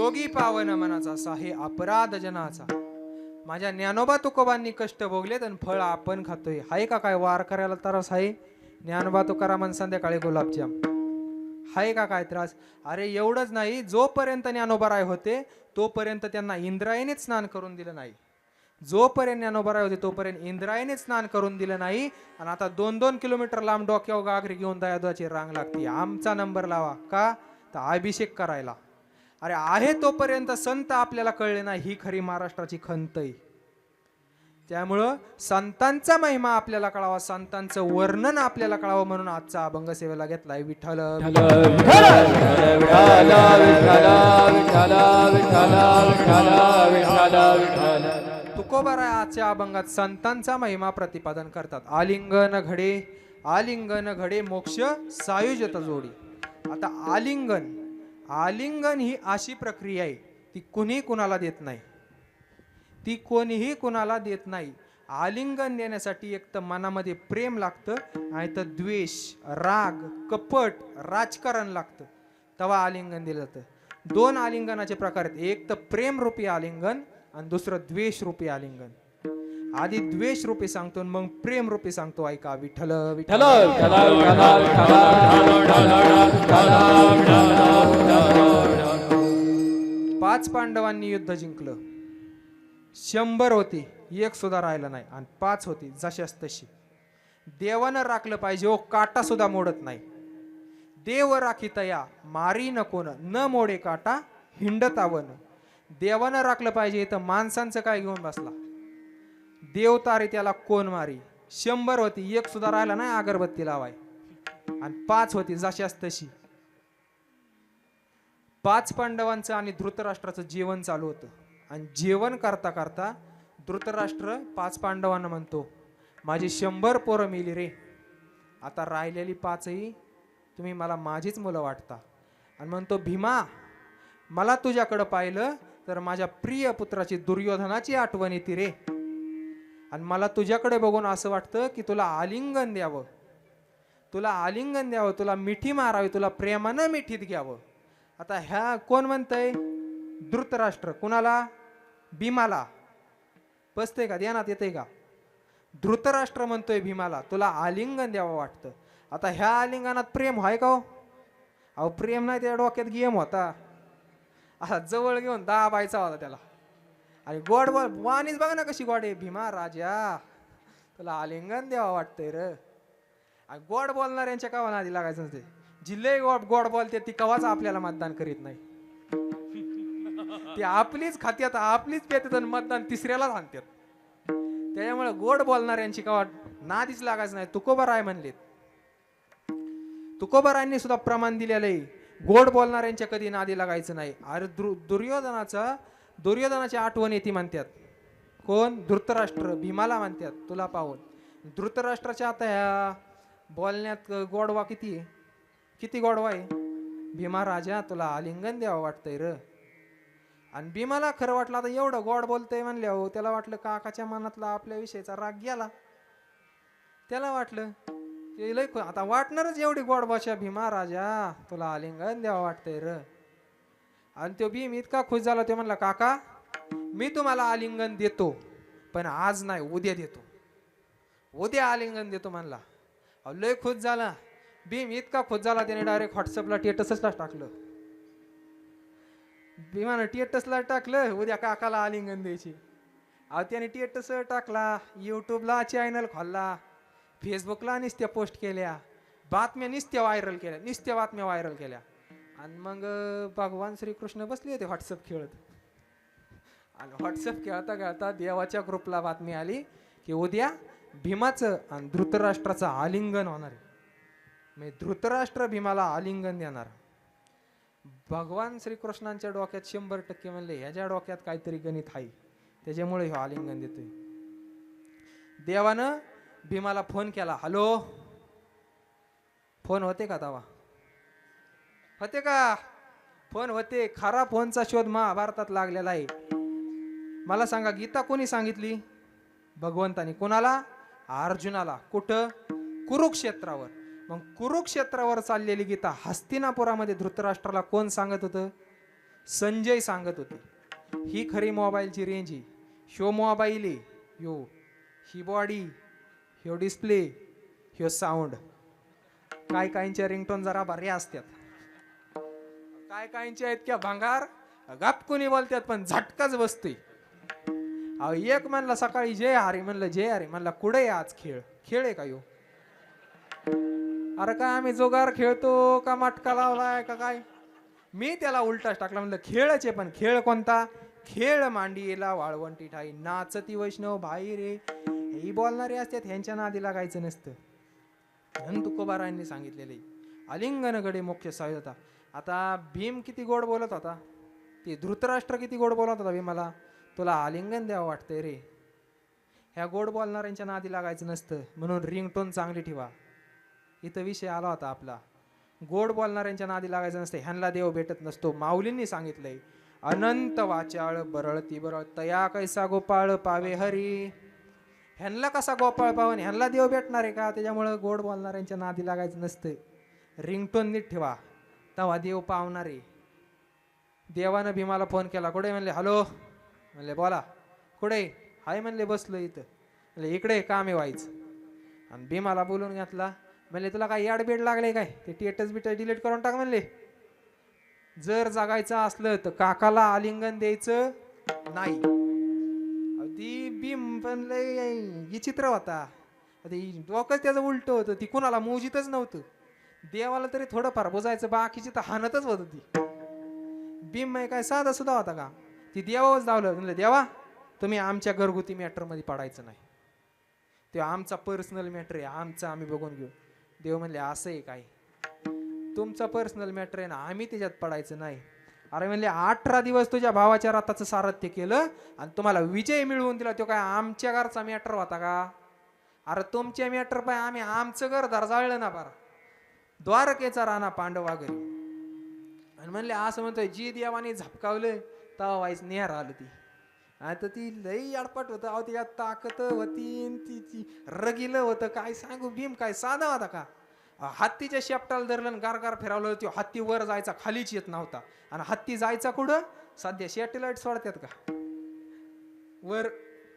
योगी पावन मनाचा असा हे अपराध जनाचा. माझ्या ज्ञानोबा तुकोबांनी कष्ट भोगलेत आणि फळ आपण खातोय. हाय का काय वार करायला त्रास आहे? ज्ञानोबा तुकारामन संध्याकाळी गुलाबजाम हाय का काय त्रास? अरे एवढंच नाही, जोपर्यंत ज्ञानोबाराय होते तोपर्यंत त्यांना इंद्रायणीच स्नान करून दिलं नाही. जोपर्यंत ज्ञानोबाराय होते तोपर्यंत इंद्रायणीच स्नान करून दिलं नाही. आणि आता 2-2 किलोमीटर लांब डोक्यावर गागरी घेऊन दयादाची रांग लागते. आमचा नंबर लावा का? तर अभिषेक करायला. अरे आहे तोपर्यंत संत आपल्याला कळले नाही, ही खरी महाराष्ट्राची खंत आहे. त्यामुळं संतांचा महिमा आपल्याला कळावा, संतांचं वर्णन आपल्याला कळावं म्हणून आजचा अभंग सेवेला घेतलाय. विठ्ठल तुकोबाराय आजच्या अभंगात संतांचा महिमा प्रतिपादन करतात. आलिंगन घडे मोक्ष सायुजत जोडी. आता आलिंगन ही अशी प्रक्रिया आहे, ती कुणी कुणाला देत नाही, ती कोणीही कुणाला देत नाही. आलिंगन देण्यासाठी एक तर मनामध्ये प्रेम लागतं आणि तर द्वेष, राग, कपट, राजकारण लागतं, तेव्हा आलिंगन दिलं जातं. 2 आलिंगनाचे प्रकार आहेत, एक तर प्रेम रूपी आलिंगन आणि दुसरं द्वेष रूपी आलिंगन. आधी द्वेष रूपी सांगतो मग प्रेम रूपी सांगतो. ऐका विठ्ठल विठ्ठल. 5 पांडवांनी युद्ध जिंकलं. 100 होती, एक सुद्धा राहिलं नाही. आणि 5 होती जशाच तशी. देवानं राखलं पाहिजे ओ, काटा सुद्धा मोडत नाही. देव राखितया मारी नको न मोडे काटा हिंडतावन. देवानं राखलं पाहिजे तर माणसांचं काय घेऊन बसला? देव तारी त्याला कोण मारी. 100 होती, एक सुद्धा राहिला नाही अगरबत्ती लावाय. आणि 5 होती जशाच तशी. 5 पांडवांचं आणि धृतराष्ट्राचं जेवण चालू होतं. आणि जेवण करता करता धृतराष्ट्र 5 पांडवांना म्हणतो, माझी 100 पोरं मेली रे, आता राहिलेली 5ही तुम्ही मला माझीच मुलं वाटता. आणि म्हणतो, भीमा मला तुझ्याकडं पाहिलं तर माझ्या प्रिय पुत्राची दुर्योधनाची आठवण येते रे. आणि मला तुझ्याकडे बघून असं वाटतं की तुला आलिंगन द्यावं, तुला मिठी मारावी, तुला प्रेमानं मिठीत घ्यावं. आता ह्या कोण म्हणतंय? धृतराष्ट्र. कुणाला? भीमाला. बसते का? ध्यानात येते का? धृतराष्ट्र म्हणतोय भीमाला, तुला आलिंगन द्यावं वाटतं. आता ह्या आलिंगनात प्रेम आहे का? अहो प्रेम नाही, त्या डोक्यात गेम होता. आता जवळ घेऊन दाबायचा होता त्याला. आणि गोड बोल वाणीच बघ ना कशी गोड आहे. भीमा राजा तुला आलिंगन द्यावं वाटतंय र. गोड बोलणाऱ्यांच्या कवा नादी लागायचं नसते. जिल्हे गोड बोलते ती कवाच आपल्याला मतदान करीत नाही. ती आपलीच खात्यात, आपलीच पेतात आणि मतदान तिसऱ्यालाच आणतात. त्याच्यामुळे गोड बोलणाऱ्यांची कवा नादीच लागायचं नाही. तुकोबाराय म्हणलेत. तुकोबारायांनी सुद्धा प्रमाण दिलेलं आहे, गोड बोलणाऱ्यांच्या कधी नादी लागायचं नाही. अरे दुर्योधनाची आठवण येते म्हणतात. कोण? धृतराष्ट्र भीमाला म्हणतात तुला पाहून. धृतराष्ट्राच्या आता ह्या बोलण्यात गोडवा किती आहे? किती गोडवा आहे? भीमा राजा तुला आलिंगन द्यावं वाटतंय र. आणि भीमाला खरं वाटलं आता एवढं गोड बोलतंय म्हणले हो, त्याला वाटलं काकाच्या मनातला आपल्या विषयीचा राग गेला. त्याला वाटलं ते लय आता वाटणारच एवढी गोड भाषा. भीमा राजा तुला आलिंगन द्यावं वाटतंय र. आणि तो भीम इतका खुश झाला, तो म्हणला काका मी तुम्हाला आलिंगन देतो, पण आज नाही उद्या देतो, उद्या आलिंगन देतो म्हणला. लय खुश झाला भीम, इतका खुश झाला त्याने डायरेक्ट व्हॉट्सअपला स्टेटसच टाकलं. भीमानं स्टेटसला टाकलं उद्या काकाला आलिंगन द्यायची. अहो त्याने स्टेटस टाकला, युट्यूबला चॅनल खोलला, फेसबुकला निस्त्या पोस्ट केल्या, निस्त्या बातम्या व्हायरल केल्या. आणि मग भगवान श्रीकृष्ण बसले होते व्हॉट्सअप खेळत. आणि व्हॉट्सअप खेळता खेळता देवाच्या ग्रुपला बातमी आली की उद्या भीमाचं आणि धृतराष्ट्राचं आलिंगन होणार आहे. म्हणजे धृतराष्ट्र भीमाला आलिंगन देणार. भगवान श्रीकृष्णांच्या डोक्यात 100% म्हणले ह्याच्या डोक्यात काहीतरी गणित आहे, त्याच्यामुळे हे आलिंगन देतोय. देवानं भीमाला फोन केला. हॅलो, फोन होते का? तवा होते का? फोन होते. खरा फोनचा शोध महाभारतात लागलेला आहे. मला सांगा गीता कोणी सांगितली? भगवंतानी. कोणाला? अर्जुनाला. कुठं? कुरुक्षेत्रावर. मग कुरुक्षेत्रावर चाललेली गीता हस्तिनापुरामध्ये धृतराष्ट्राला कोण सांगत होतं? संजय सांगत होते ही खरी मोबाईलची रेंज आहे. ह्यो मोबाईल आहे, ह्यो ही बॉडी, ह्यो डिस्प्ले, ह्यो साऊंड. काय काहींच्या रिंगटोन जरा भारी असतात, काय काहींच्या इतक्या भंगार गपकुनी बोलतात पण झटकाच बसतोय. अहो एक म्हणला सकाळी जय हरी, म्हणलं जय हरी, म्हणला कुठे आहे आज खेळ? खेळ आहे का यो? अरे काय आम्ही जोगार खेळतो का मटका लावलाय का काय? मी त्याला उलटाच टाकला, म्हणलं खेळच आहे पण खेळ कोणता? खेळ मांडीला वाळवंटी ठाई नाचती वैष्णव भाई रे. ही बोलणारे असतात, ह्यांच्या नादी लागायचं नसतं. म्हणून तुकोबारायांनी सांगितलेले आलिंगनगडे मुख्य सहायता. आता भीम किती गोड बोलत होता, ते धृतराष्ट्र किती गोड बोलत होता भीमाला, तुला आलिंगन द्यावं वाटतंय रे. ह्या गोड बोलणाऱ्यांच्या नादी लागायचं नसतं. म्हणून रिंगटोन चांगली ठेवा. इथं विषय आला होता आपला, गोड बोलणाऱ्यांच्या नादी लागायचं नसतं, ह्यांना देव भेटत नसतो. माऊलींनी सांगितलंय अनंत वाचाळ बरळती बरळ तया कैसा गोपाळ पावे हरी. ह्यांना कसा गोपाळ पावन, ह्यांना देव भेटणार आहे का? त्याच्यामुळं गोड बोलणाऱ्यांच्या नादी लागायचं नसतं. रिंगटोन नीट ठेवा, तेव्हा देव पावणार आहे. देवानं भीमाला फोन केला, कुठे? म्हणले हॅलो. म्हणले बोला. कुठे? हाय म्हणले बसलो इथं. म्हणले इकडे काम आहे व्हायचं. आणि भीमाला बोलून घेतला. म्हणले तुला काय याड बेड लागले काय? ते टेटस बिटस डिलीट करून टाक म्हणले. जर जगायचं असलं तर काकाला आलिंगन द्यायचं नाही. ती भीम पण लय विचित्र होता. डोकंच त्याचं उलट होतं, ती कुणाला मोजितच नव्हतं. देवाला तरी थोडंफार बुजायचं, बाकीची तर हानतच होत ती. भीम काय साधा सुद्धा होता का? ती देवावरच धावलं. म्हणलं देवा तुम्ही आमच्या घरगुती मॅटरमध्ये पडायचं नाही, ते आमचा पर्सनल मॅटर आहे, आमचं आम्ही बघून घेऊ. देव म्हणले असं आहे काय? तुमचा पर्सनल मॅटर आहे ना, आम्ही त्याच्यात पडायचं नाही. अरे म्हणले 18 दिवस तुझ्या भावाच्या रथाचं सारथ्य केलं आणि तुम्हाला विजय मिळवून दिला, तो काय आमच्या घरचा मॅटर होता का? अरे तुमच्या मॅटर पाय आम्ही आमचं घरदार जाळलं ना बारा, द्वारकेचा राणा पांडवा घरी. आणि म्हणले असं म्हणतोय जी देवाने झपकावलं तेव्हा वाईच नेहर आलं ती. आता ती लई अडपट होतं. अहो त्याच्यात ताकद होती, ती रगिलं होतं. काय सांगू, भीम काय साधा होता का? हत्तीच्या शेपटाला धरलं गार गार फिरवलं, तो हत्ती वर जायचा खालीच येत नव्हता. आणि हत्ती जायचा कुठं? सध्या सॅटेलाइट सोडतात का वर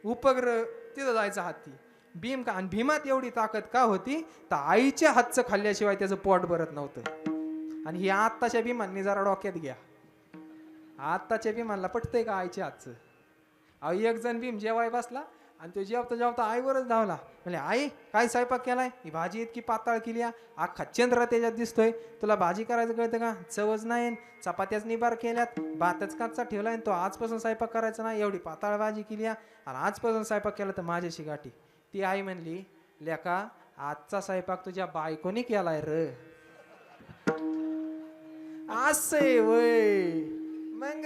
उपग्रह, तिथं जायचा हत्ती. भीम का? आणि भीमात एवढी ताकद का होती तर आईच्या हातचं खाल्ल्याशिवाय त्याचं पोट भरत नव्हतं. आणि ही आत्ताच्या भीमांनी जरा डोक्यात घ्या. आत्ताच्या भीमांना पटतंय का आईच्या हातचं? अहो एक जण भीम जेवाय बसला आणि तो जेवता जेवता आईवरच धावला. म्हणजे आई काय स्वयंपाक केलाय? ही भाजी इतकी पातळ केली, अख्खा चंद्र त्याच्यात दिसतोय. तुला भाजी करायचं कळतं का? चवच नाही. चपात्याच निबार केल्यात, भातच कच्चा ठेवलाय. तो आजपासून स्वयंपाक करायचा नाही, एवढी पातळ भाजी केली आणि आजपासून स्वयंपाक केला तर माझ्याशी गाठी. ती आई म्हणली लेका आजचा स्वयंपाक तुझ्या बायकोनी केलाय र. असे वय मग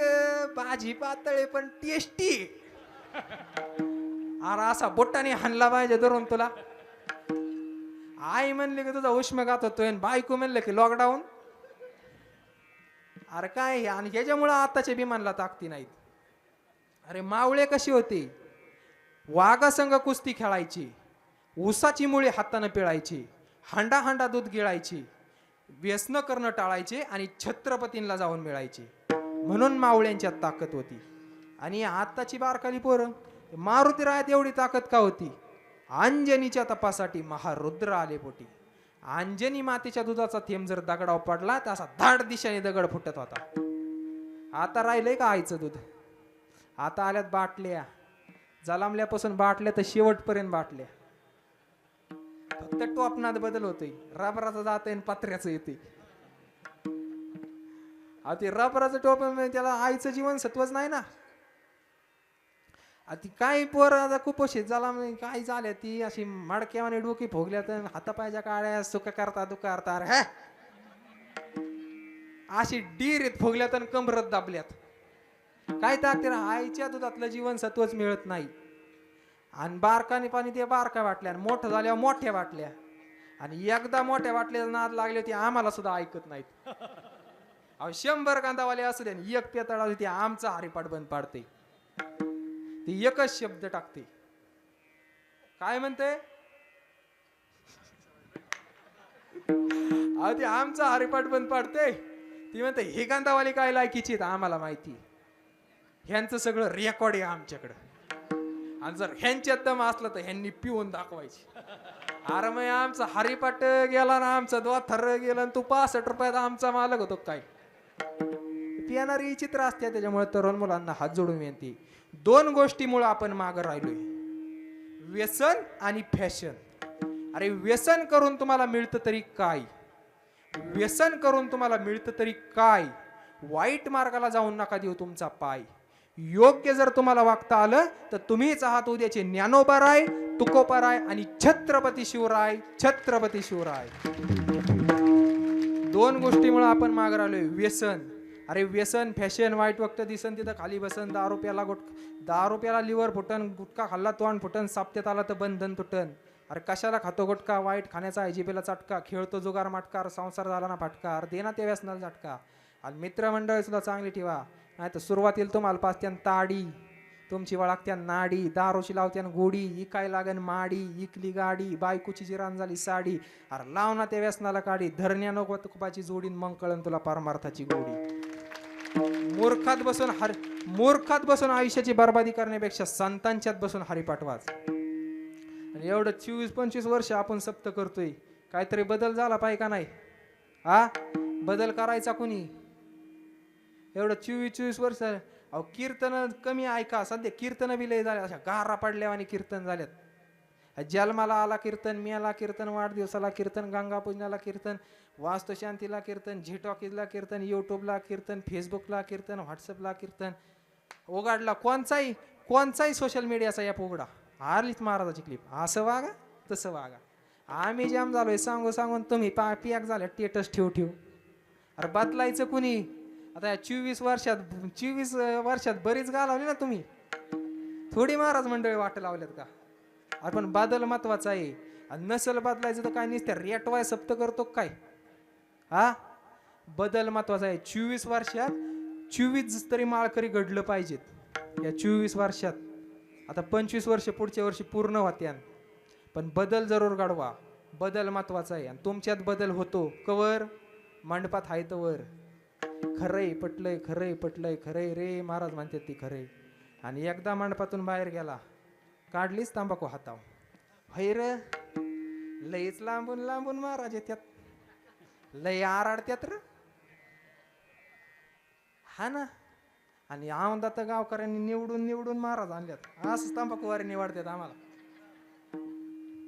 भाजी पातळ पण टेस्टी. अरे असा बोटाने हाणला पाहिजे धरून तुला. आई म्हणले की तुझा उष्माघात होतोय, बायको म्हणले की लॉकडाऊन. अरे काय? आणि ह्याच्यामुळं आताच्या भीमांना ताकती नाहीत. अरे मावळे कशी होते? वाघासंग कुस्ती खेळायची, ऊसाची मुळे हातानं पिळायची, हांडा हांडा दूध गिळायची, व्यसन करणं टाळायचे आणि छत्रपतींना जाऊन मिळायचे. म्हणून मावळ्यांच्यात ताकद होती. आणि आताची बारकाली पोरं, मारुती रायात एवढी ताकद का होती? अंजनीच्या तपासाठी महारुद्र आले पोटी. अंजनी मातेच्या दुधाचा थेंब जर दगडावर पडला तर असा धाड दिशेने दगड फुटत होता. आता राहिलंय का आईचं दूध? आता आल्यात बाटल्या. जलामल्यापासून बाटल्या तर शेवटपर्यंत बाटल्या. फक्त टोपणात बदल होतोय, रबराचं जातंय आणि पत्र्याचं येते. ते रबराचं टोप त्याला आईचं जीवन सत्वच नाही ना. ती काही पोर आता कुपोषित झाला काय झाल्या, ती अशी मडक्यावाने डोकी फोगल्या तर हातापायच्या काळ्या सुख करता दुखारता. अरे अशी डीरीत फोगल्या तर कमरत दाबल्यात. काय ताकद? आईच्या दुधातलं जीवन सत्वच मिळत नाही. आणि बारकाने पाणी ते बारका वाटल्या, आणि मोठं झाल्यावर मोठ्या वाटल्या. आणि एकदा मोठ्या वाटल्याचा नाद लागले ती आम्हाला सुद्धा ऐकत नाहीत. अहो 100 कांदावाले असू दे, एक पेताळा ती आमचा हरिपाठ बंद पाडते. ती एकच शब्द टाकते. काय म्हणते? अहो ती आमचा हरिपाठ बंद पाडते. ती म्हणते हे गांधावाली काय लायकीची आहेत आम्हाला माहिती, ह्यांचं सगळं रेकॉर्ड आहे आमच्याकडं, आणि जर ह्यांच्यात दम असलं तर ह्यांनी पिऊन दाखवायची. अरे मग आमचा हरिपाट गेला ना, आमचा द्वाथर गेला, तू 65 रुपयात आमचा मालक होतो काय. पिणारी चित्र असते. त्याच्यामुळे तरुण मुलांना हात जोडून विनंती, 2 गोष्टीमुळे आपण मागं राहिलोय, व्यसन आणि फॅशन. अरे व्यसन करून तुम्हाला मिळतं तरी काय, व्यसन करून तुम्हाला मिळतं तरी काय. वाईट मार्गाला जाऊन नका देऊ तुमचा पाय. योग्य जर तुम्हाला वागता आलं तर तुम्हीच आहात उद्याचे ज्ञानोबाराय, तुकोबाराय आणि छत्रपती शिवराय. छत्रपती शिवराय. 2 गोष्टीमुळे आपण मागे राहिलोय, व्यसन. अरे व्यसन फॅशन, वाईट वक्त दिसन तिथं खाली बसन, 10 रुपयाला लिव्हर फुटन, गुटखा खाल्ला तोंड फुटन, साप्त्यात आला तर बंधन तुटन. अरे कशाला खातो गुटखा, वाईट खाण्याचा जिभेला चटका, खेळतो जुगार माटकार, संसार झाला ना फाटका, अरे देना त्या व्यसनाला झटका. आणि मित्रमंडळी सुद्धा चांगली ठेवा, नाही तर सुरुवातीला तुम्हाला पाचत्यान ताडी, तुमची वळागत्यान नाडी, दारोशी लावत्यान गोडी, इकाय लागन माडी, इकली गाडी, बायकोची जिरान झाली साडी. अरे लाव ना त्या व्यसनाला काढी, धरण्या नको तुपाची जोडीन, मग कळन तुला परमार्थाची गोडी. मूर्खात बसून आयुष्याची बर्बादी करण्यापेक्षा संतांच्यात बसून हरिपाठ वाच. आणि एवढं 24-25 वर्ष आपण सप्त करतोय, काहीतरी बदल झाला पाहिजे का नाही. हा बदल करायचा कुणी. एवढं 24-24 वर्ष अहो कीर्तन कमी ऐका, सध्या कीर्तन बी लय झाले, अशा गारा पडल्या आणि कीर्तन झाल्यात. जन्माला आला कीर्तन, मियाला कीर्तन, वाढदिवसाला कीर्तन, गंगापूजनाला कीर्तन, वास्तुशांतीला कीर्तन, झेटॉकीजला कीर्तन, युट्यूबला कीर्तन, फेसबुकला कीर्तन, व्हॉट्सअपला कीर्तन. उघडला कोणचाही सोशल मीडियाचा ॲप उघडा, आलीच महाराजाची क्लिप. असं वागा तसं वागा. आम्ही जाम झालोय सांगून तुम्ही पियाक झाल्या टेटस ठेव. अरे बदलायचं कुणी. आता 24 वर्षात बरीच घालवली ना तुम्ही, थोडी महाराज मंडळी वाट लावल्यात का. आपण बदल महत्वाचा आहे. आणि नसल बदलायचं तर काय नुसत्या रेटवाय सप्त करतो काय. हा बदल महत्वाचा आहे. 24 वर्षात 24 तरी माळकरी घडलं पाहिजेत या 24 वर्षात. आता 25 वर्ष पुढच्या वर्षी पूर्ण होत्यान, पण बदल जरूर घडवा. बदल महत्वाचा आहे. आणि तुमच्यात बदल होतो कवर, मंडपात हाय तवर. खरंय पटलंय रे महाराज म्हणतात ती खरंय. आणि एकदा मंडपातून बाहेर गेला, काढलीच तांबाखू हाताव, हैर लईच लांबून महाराज येत्यात, लय आराडत्यात र. हा ना. आणि आमदा तर गावकऱ्यांनी निवडून महाराज आणल्यात. असंच तांबाखूवारी निवडतात आम्हाला.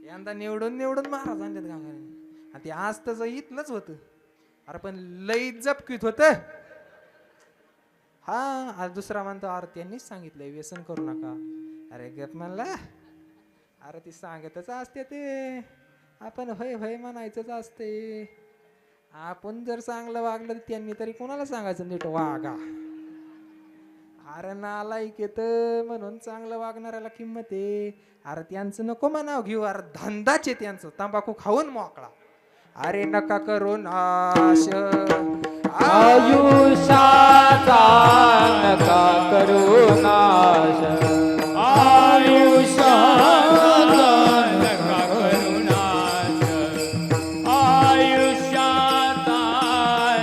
यंदा निवडून महाराज आणल्यात गावकऱ्यांनी. आणि ते आज तर इथलंच होतं. अरे पण लई जपकीत होत. हा आज दुसरा म्हणतो अरे त्यांनीच सांगितलंय व्यसन करू नका. अरे गप म्हणला. अरे ती सांगतच असते ते, आपण होय म्हणायचंच असते. आपण जर चांगलं वागलं तर त्यांनी तरी कोणाला सांगायचं नीट वागा. अरे नालायक येत म्हणून चांगलं वागणाऱ्याला किंमत आहे. अरे त्यांचं नको म्हणाव घेऊ, अरे धंदाचे त्यांचं तंबाखू खाऊन मोकळा. अरे नका करू नाश आयुष्याचा, नका करू नाश आयुष्याचा नका करू नाश, आयुष्याचा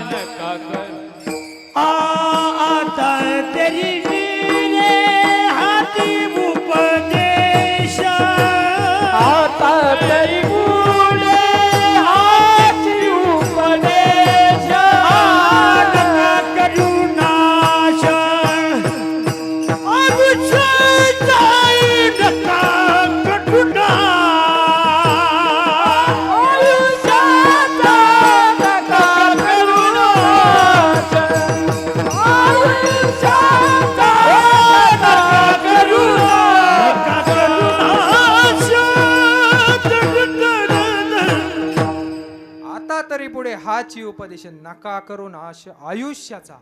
नका करू. आता तरी वीरे हाती उपदेश, आता तरी गुणे हाती उपदेश. नका करू नाश, आयुष्याचा नका करू नाश, आयुष्याचा नका करू नाश, आयुष्याचा नका करू नाश. आता तरी पुढे हाची उपदेश, नका करू नाश आयुष्याचा.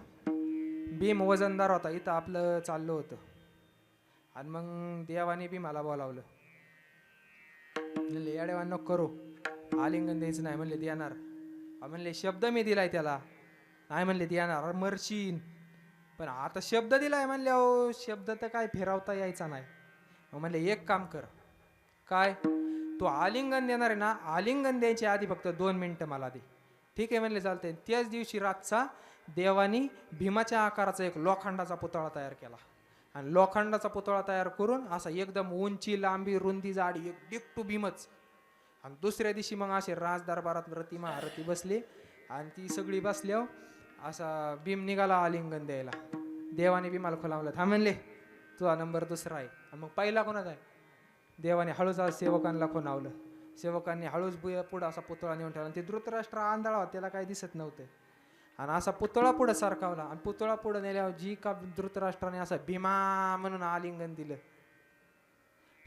भीम वजनदार होता, इथं आपलं चाललं होतं. आणि मग देवाने बी मला बोलावलं, म्हणले येड्यावा नको करू, आलिंगन द्यायचं नाही म्हणले देणार. म्हणले शब्द मी दिलाय त्याला, नाही म्हणले देणार, मरशीन. पण आता शब्द दिलाय म्हणले, अहो शब्द तर काय फिरवता यायचा नाही. मग म्हणले एक काम कर, काय तू आलिंगन देणार आहे ना, आलिंगन द्यायच्या आधी फक्त 2 मिनिटं मला दे. ठीक आहे म्हणले चालतंय. त्याच दिवशी रातचा देवानी भीमाच्या आकाराचा एक लोखंडाचा पुतळा तयार केला आणि लोखंडाचा पुतळा तयार करून असा एकदम उंची लांबी रुंदी जाडी एक डिक्टू भीमच. आणि दुसऱ्या दिवशी मग असे राजदरबारात रती महारथी बसली आणि ती सगळी बसल्यावर असा भीम निघाला आलिंगन द्यायला. देवाने भीमाला खोलावलं, थांब म्हणले तुझा नंबर दुसरा आहे. आणि मग पहिला कोणाचा आहे? देवाने हळूच सेवकांना खोनावलं. सेवकांनी हळूच पुढं असा पुतळा नेऊन ठेवला. ते धृतराष्ट्र आंधळा होता, त्याला काही दिसत नव्हतं. आणि असा पुतळा पुढं सारखावला आणि पुतळा पुढं नेल्यावर जी का धृतराष्ट्राने असं भीमा म्हणून आलिंगन दिलं.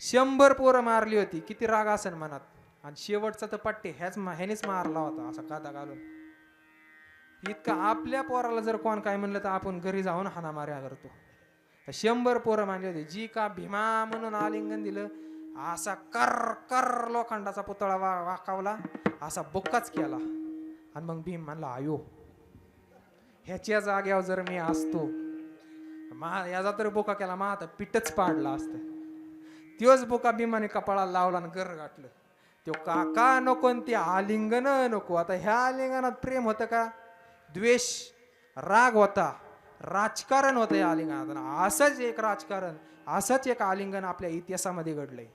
100 पोरं मारली होती. किती राग असेल मनात. आणि शेवटचा तर पट्टे ह्यानेच मारला होता असा कादा घालून. इतका आपल्या पोराला जर कोण काय म्हणलं तर आपण घरी जाऊन हाना मार्या करतो. 100 पोरं मारली होती. जी का भीमा म्हणून आलिंगन दिलं असा कर कर लोखंडाचा पुतळा वाकावला असा बुक्काच केला. आणि मग भीम म्हणला, आयो ह्याच्या जाग्यावर जर मी असतो याचा तर बोका केला मा आता पिठच पाडला असतं. त्योच बोका भीमाने कपाळाला लावला आणि गर गाठलं. तो काका नको ते आलिंगन नको. आता ह्या आलिंगनात प्रेम होतं का? द्वेष राग होता, राजकारण होतं या आलिंगनात. असंच एक राजकारण, असंच एक आलिंगन आपल्या इतिहासामध्ये घडलंय.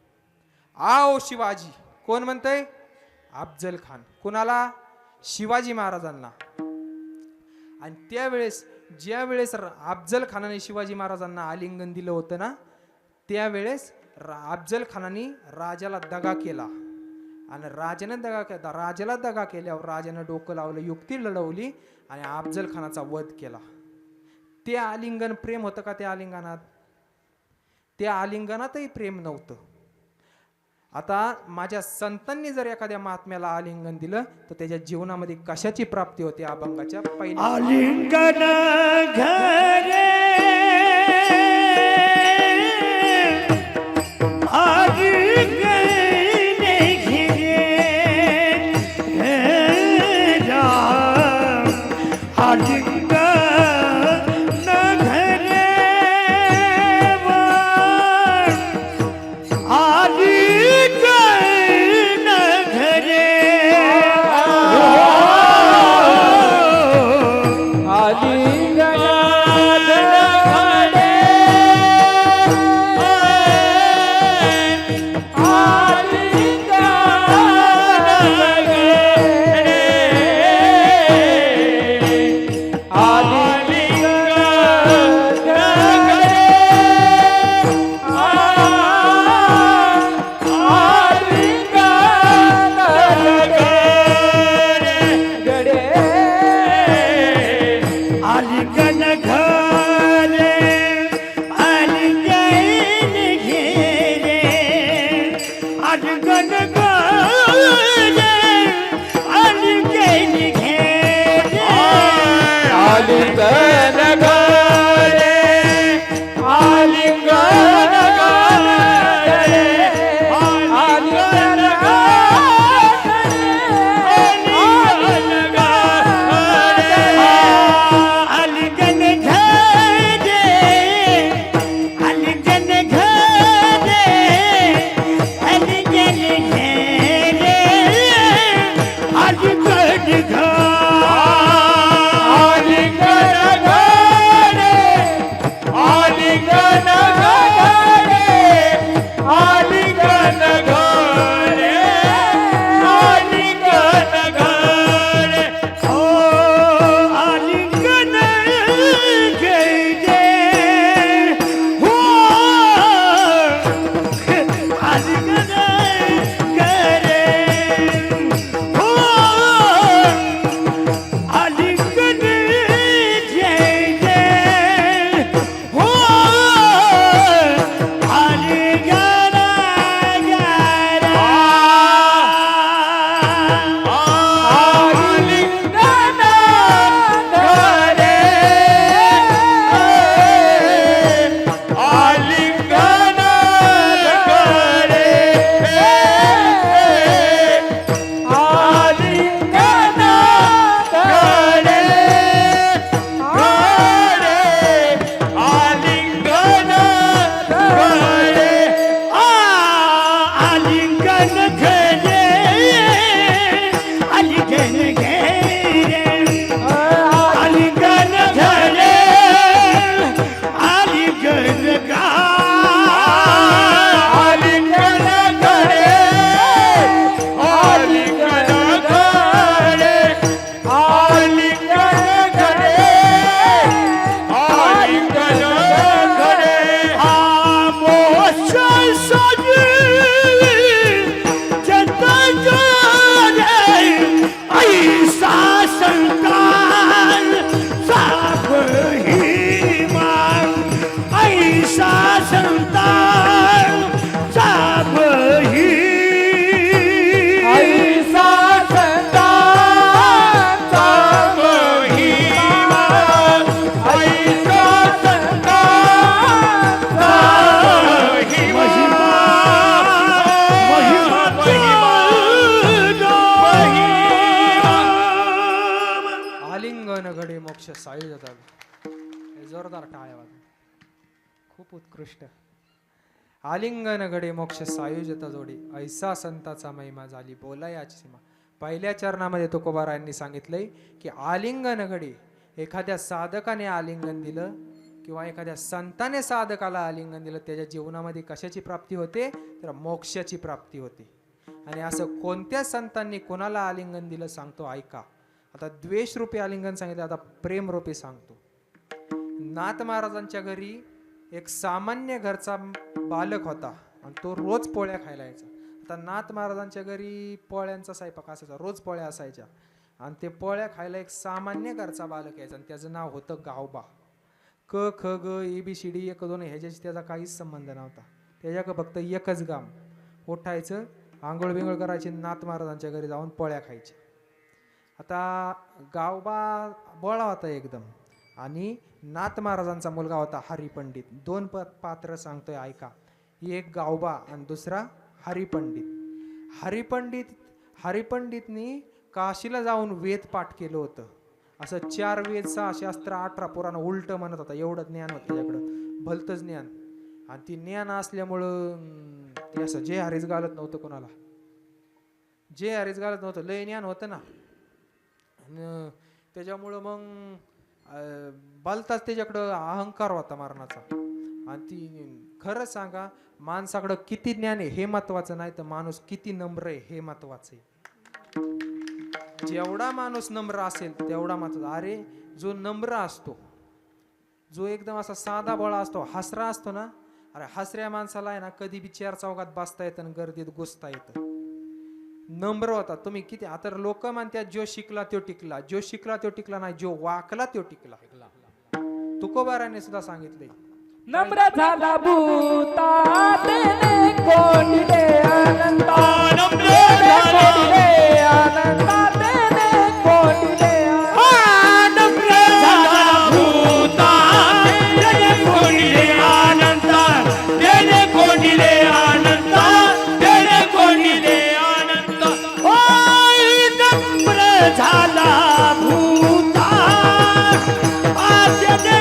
आओ शिवाजी. कोण म्हणतंय? अफजल खान. कुणाला? शिवाजी महाराजांना. आणि त्यावेळेस ज्या वेळेस अफजल खानाने शिवाजी महाराजांना आलिंगन दिलं होतं ना, त्यावेळेस अफजल खानाने राजाला दगा केला. आणि राजाला दगा केल्यावर राजानं डोकं लावलं, युक्ती लढवली आणि अफजल खानाचा वध केला. ते आलिंगन प्रेम होतं का? त्या आलिंगनात? त्या आलिंगनातही प्रेम नव्हतं. आता माझ्या संतांनी जर एखाद्या महात्म्याला आलिंगन दिलं तर त्याच्या जीवनामध्ये कशाची प्राप्ती होते? अभंगाच्या पहिल्या आलिंगन घरे आलिंगनात सायुज येतात. जोरदार टाळ्या वाजवा. खूप उत्कृष्ट. आलिंगन घडे मोक्ष सायुजता जोडी ऐसा संताचा महिमा झाली बोलायाची सीमा. पहिल्या चरणामध्ये तुकोबारायांनी सांगितलंय की आलिंगन घडे, एखाद्या साधकाने आलिंगन दिलं किंवा एखाद्या संताने साधकाला आलिंगन दिलं, त्याच्या जीवनामध्ये कशाची प्राप्ती होते, तर मोक्षाची प्राप्ती होते. आणि असं कोणत्या संतांनी कोणाला आलिंगन दिलं सांगतो ऐका. आता द्वेष रूपी आलिंगन सांगितलं, आता प्रेम रूपी सांगतो. नाथ महाराजांच्या घरी एक सामान्य घरचा बालक होता आणि तो रोज पोळ्या खायला यायचा. आता नाथ महाराजांच्या घरी पोळ्यांचा स्वयंपाक असायचा, रोज पोळ्या असायच्या. आणि ते पोळ्या खायला एक सामान्य घरचा बालक यायचा आणि त्याचं नाव होतं गावबा. क ख ग ABCD 1 2 ह्याच्याशी त्याचा काहीच संबंध नव्हता. त्याच्याकडे फक्त एकच काम, उठायचं, आंघोळ बिंघोळ करायची, नाथ महाराजांच्या घरी जाऊन पोळ्या खायची. आता गावबा बोळा होता एकदम आणि नाथ महाराजांचा मुलगा होता हरिपंडित. 2 पात्र सांगतोय ऐका. एक गावबा आणि दुसरा हरिपंडित. हरिपंडितनी काशीला जाऊन वेद पाठ केलं होतं. असं 4 वेद 6 शास्त्र 18 पुराण उलट म्हणत होता. एवढं ज्ञान होतं त्याच्याकडं, भलतंच ज्ञान. आणि ती ज्ञान असल्यामुळं ते असं जे हरीच घालत नव्हतं कोणाला, जे हरीच घालत नव्हतं, लय ज्ञान होतं ना. त्याच्यामुळं मग बलताच त्याच्याकडं अहंकार होता मरणाचा. आणि ती खरंच सांगा, माणसाकडं किती ज्ञान आहे हे महत्वाचं नाही, तर माणूस किती नम्र आहे हे महत्वाचं आहे. जेवढा माणूस नम्र असेल तेवढा महत्वाचा. अरे जो नम्र असतो, जो एकदम असा साधा बोळा असतो, हसरा असतो ना, अरे हसऱ्या माणसाला आहे ना कधी बी 4 चौकात बसता येतं आणि गर्दीत घुसता येतं. नम्र होता तुम्ही किती. आता लोक म्हणतात जो शिकला तो टिकला, जो शिकला तो टिकला नाही, जो वाकला तो टिकला. तुकोबाराने सुद्धा सांगितले, नम्र झाला भूता तेने कोणिले अनंता. नम्र झाला कोणिले अनंता तेने कोणिले नम्र झाला भूता तेने कोणिले अनंता, तेने कोणिले अनंता, तेने कोणिले अनंता. ओय नम्र झाला भूता आजने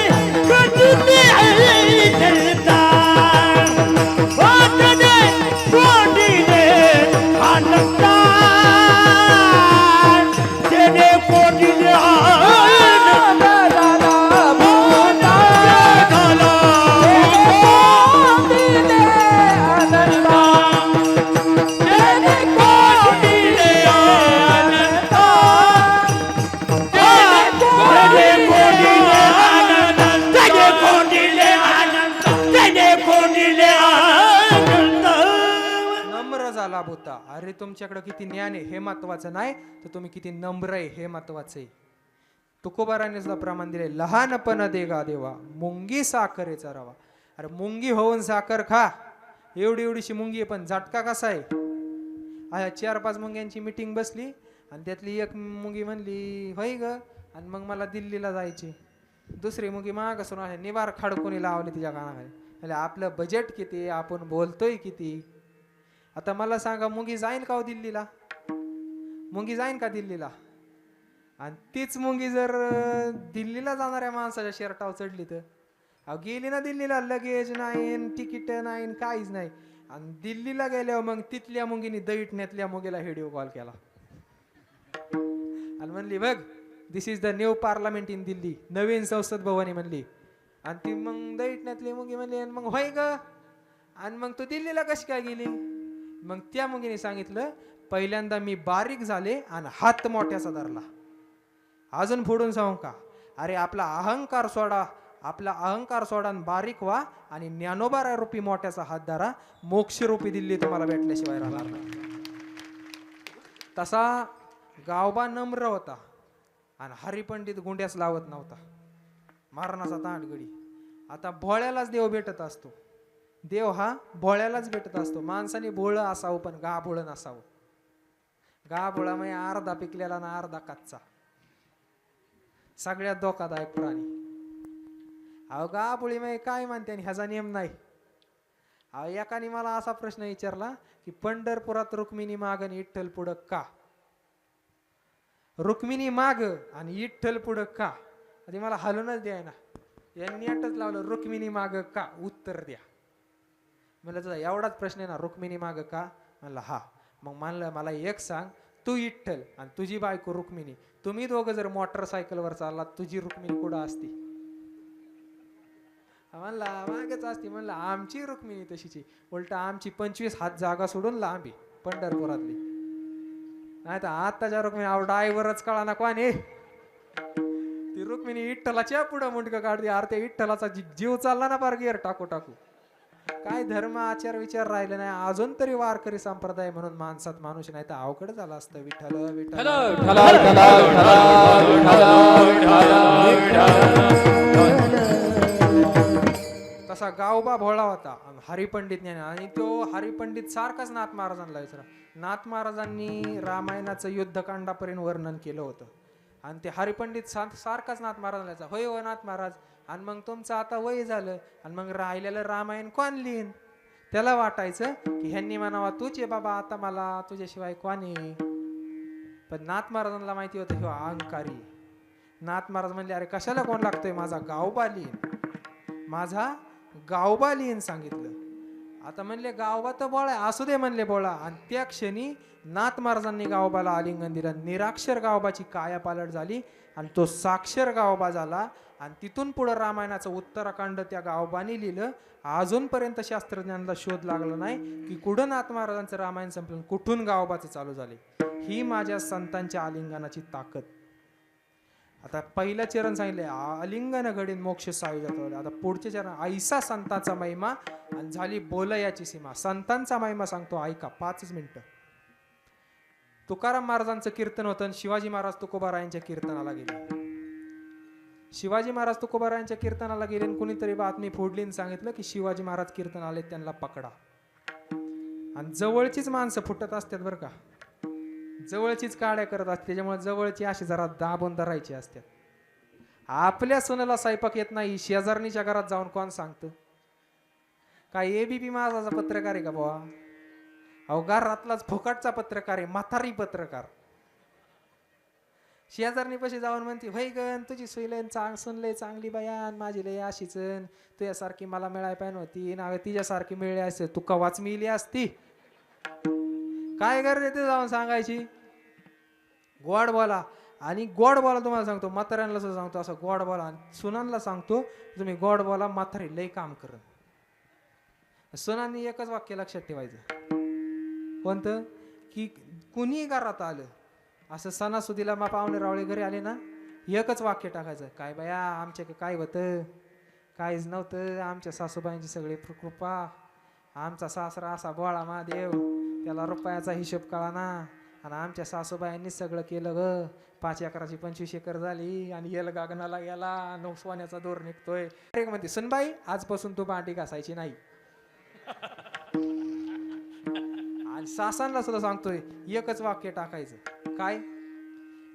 कोणिले अनंता, आजने कोणिले अनंता, तेने कोणिले नम्र झाला भूता. अरे तुमच्याकडे किती ज्ञान आहे हे महत्वाचं नाही, तर तुम्ही किती नम्र आहे हे महत्वाचं आहे. तुकोबाराने सुद्धा प्रमाण दिले, लहानपण देगा देवा मुंगी साखरेचा रवा. अरे मुंगी होऊन साखर खा, एवढी एवढीशी मुंगी आहे पण झटका कसा आहे. 4-5 मुंग्यांची मिटिंग बसली आणि त्यातली एक मुंगी म्हणली होय ग, आणि मग मला दिल्लीला जायची. दुसरी मुंगी माग असून निवार खडकोनी लावली तिच्या कानाखाली. म्हणजे आपलं बजेट किती, आपण बोलतोय किती. आता मला सांगा, मुंगी जाईन का हो दिल्लीला? मुंगी जाईन का दिल्लीला? आणि तीच मुंगी जर दिल्लीला जाणाऱ्या माणसाच्या शर्टावर चढली तर अहो गेली ना दिल्लीला, लगेज नाही, तिकीट नाही, काहीच नाही. आणि दिल्लीला गेल्यावर मग तिथल्या मुंगीने दैठण्यातल्या मुंगीला व्हिडिओ कॉल केला आणि म्हणली बघ this is the new parliament in Delhi, नवीन संसद भवन आहे म्हणली. आणि ती मग दैठण्यातली मुंगी म्हणली मग होय ग, आणि मग तू दिल्लीला कशी काय गेली? मग त्या मुंगीने सांगितलं, पहिल्यांदा मी बारीक झाले आणि हात मोठ्याचा धरला. अजून पुढून सांगू का? अरे आपला अहंकार सोडा, आपला अहंकार सोडा आणि बारीक व्हा आणि ज्ञानोबा रूपी मोठ्याचा हात धरा. मोक्ष रूपी दिल्ली तुम्हाला भेटल्याशिवाय राहणार नाही. तसा गावबा नम्र होता आणि हरिपंडित गुंड्यास लावत नव्हता. मारणाचा तांडगडी. आता भोळ्यालाच देव भेटत असतो. देव हा भोळ्यालाच भेटत असतो. माणसाने भोळं असावं पण गाभोळं नसावं. गाभोळा म्हणजे अर्धा पिकलेला ना अर्धा कच्चा, सगळ्यात धोकादायक प्राणी. अहो गाभोळी म्हणजे काय म्हणते आणि ह्याचा नियम नाही. अहो एकाने मला असा प्रश्न विचारला की पंढरपुरात रुक्मिणी माग आणि विठ्ठल पुढं का? रुक्मिणी माग आणि विठ्ठल पुढं का? आधी मला हलूनच द्याय ना. यांनी अटच लावलं रुक्मिणी माग का, उत्तर द्या. म्हणलं तुझा एवढाच प्रश्न आहे ना, रुक्मिणी माग का? म्हणलं हा. मग म्हणलं मला एक सांग, तू विठ्ठल आणि तुझी बायको रुक्मिणी, तुम्ही दोघं जर मोटरसायकलवर चाललात, तुझी रुक्मिणी कुठं असती? म्हणला मागेच असती. म्हणलं आमची रुक्मिणी तशीची, उलट आमची 25 हात जागा सोडून लांबी पंढरपुरातली. नाही तर आताच्या रुक्मिणी ड्रायव्हरच कळा ना कोण आहे. ती रुक्मिणी विठ्ठलाच्या पुढं मुंडकं काढते. अरे त्या विठ्ठलाचा जीव चालला ना पार गिअर टाकू टाकू. काय धर्म आचार विचार राहिले नाही अजून तरी. वारकरी संप्रदाय म्हणून माणसात माणूस नाही तर अवघड झालं असतं. विठ्ठल विठ्ठल तसा गावबा भोळा होता हरिपंडित ज्ञानी. आणि तो हरिपंडित सारखाच नाथ महाराजांना विचारा. नाथ महाराजांनी रामायणाचं युद्धकांडापर्यंत वर्णन केलं होतं. आणि ते हरिपंडित सारखाच नाथ महाराजांना, होय हो नाथ महाराज, आणि मग तुमचं आता वय झालं आणि मग राहिलेलं रामायण कोण लिहिन? त्याला वाटायचं की ह्यांनी म्हणावा तूच आहे बाबा, आता मला तुझ्याशिवाय कोण आहे. पण नाथ महाराजांना माहिती होतं किंवा अहंकारी. नाथ महाराज म्हणले अरे कशाला कोण लागतोय, माझा गावबा लिहिन, माझा गावबा लिहिन सांगितलं. आता म्हणले गावबा तर बोळा, असू दे म्हणले बोळा. आणि त्या क्षणी नाथ महाराजांनी गावबाला आलिंगन दिलं. निराक्षर गावबाची कायापालट झाली आणि तो साक्षर गावबा झाला. आणि तिथून पुढे रामायणाचं उत्तराखंड त्या गावबाने लिहिलं. अजूनपर्यंत शास्त्रज्ञांना शोध लागला नाही की कुठं नाथ महाराजांचं रामायण संपलं, कुठून गावबाचं चालू झाले. ही माझ्या संतांच्या आलिंगनाची ताकद. आता पहिलं चरण सांगितले आलिंगन घडीन मोक्ष सावी जातो. आता पुढचे चरण ऐसा संतांचा महिमा आणि झाली बोलयाची सीमा. संतांचा महिमा सांगतो ऐका 5 मिनिटं. तुकाराम महाराजांचं कीर्तन होतं आणि शिवाजी महाराज तुकोबारायांच्या कीर्तनाला गेले. शिवाजी महाराज तुकोबारायांच्या कीर्तनाला गेले आणि कुणीतरी बातमी फोडली आणि सांगितलं की शिवाजी महाराज कीर्तन आले, त्यांना पकडा. आणि जवळचीच माणसं फुटत असतात बरं का, जवळचीच काड्या करत असते. त्याच्यामुळे जवळची अशी जरा दाबून धरायची असतात. आपल्या सुनेला स्वयंपाक येत नाही, शेजारणीच्या घरात जाऊन कोण सांगतं? काय एबीपी माझाचा पत्रकार आहे का बुवा? अहो घरातलाच फुकटचा पत्रकार आहे, म्हातारी पत्रकार. शेजारणी पशी जाऊन म्हणते होय गण तुझी सुनलय चांगली बयान, माझी लय अशीच, तुझ्यासारखी मला मिळाय पाहिजे होती ना, तिच्यासारखी मिळली असते तू कवाच मिळली असती. काय गरज ते जाऊन सांगायची? गोड बोला. आणि गोड बोला तुम्हाला सांगतो, म्हाताऱ्यांना सांगतो असं गोड बोला. सुनांना सांगतो तुम्ही गोड बोला, म्हातारी लय काम कर. सुनांनी एकच वाक्य लक्षात ठेवायचं, कोणतं? की कुणी घरात आलं असं सणासुदीला मा पाहुणे रावळे घरी आले ना, एकच वाक्य टाकायचं, काय बाया आमच्या काय होतं, काहीच नव्हतं, आमच्या सासूबाईंची सगळी कृपा, आमचा सासरा असा बोळा महादेव, त्याला रुपयाचा हिशोब कळा ना, आणि आमच्या सासूबाईंनी सगळं केलं ग. 5 एकराची 25 एकर झाली आणि येल गागनाला गेला, सोन्याचा दोर निघतोय. एक म्हणते सुनबाई आजपासून तू भांडी घासायची नाही. आणि सासांना सुद्धा सांगतोय एकच वाक्य टाकायचं, काय?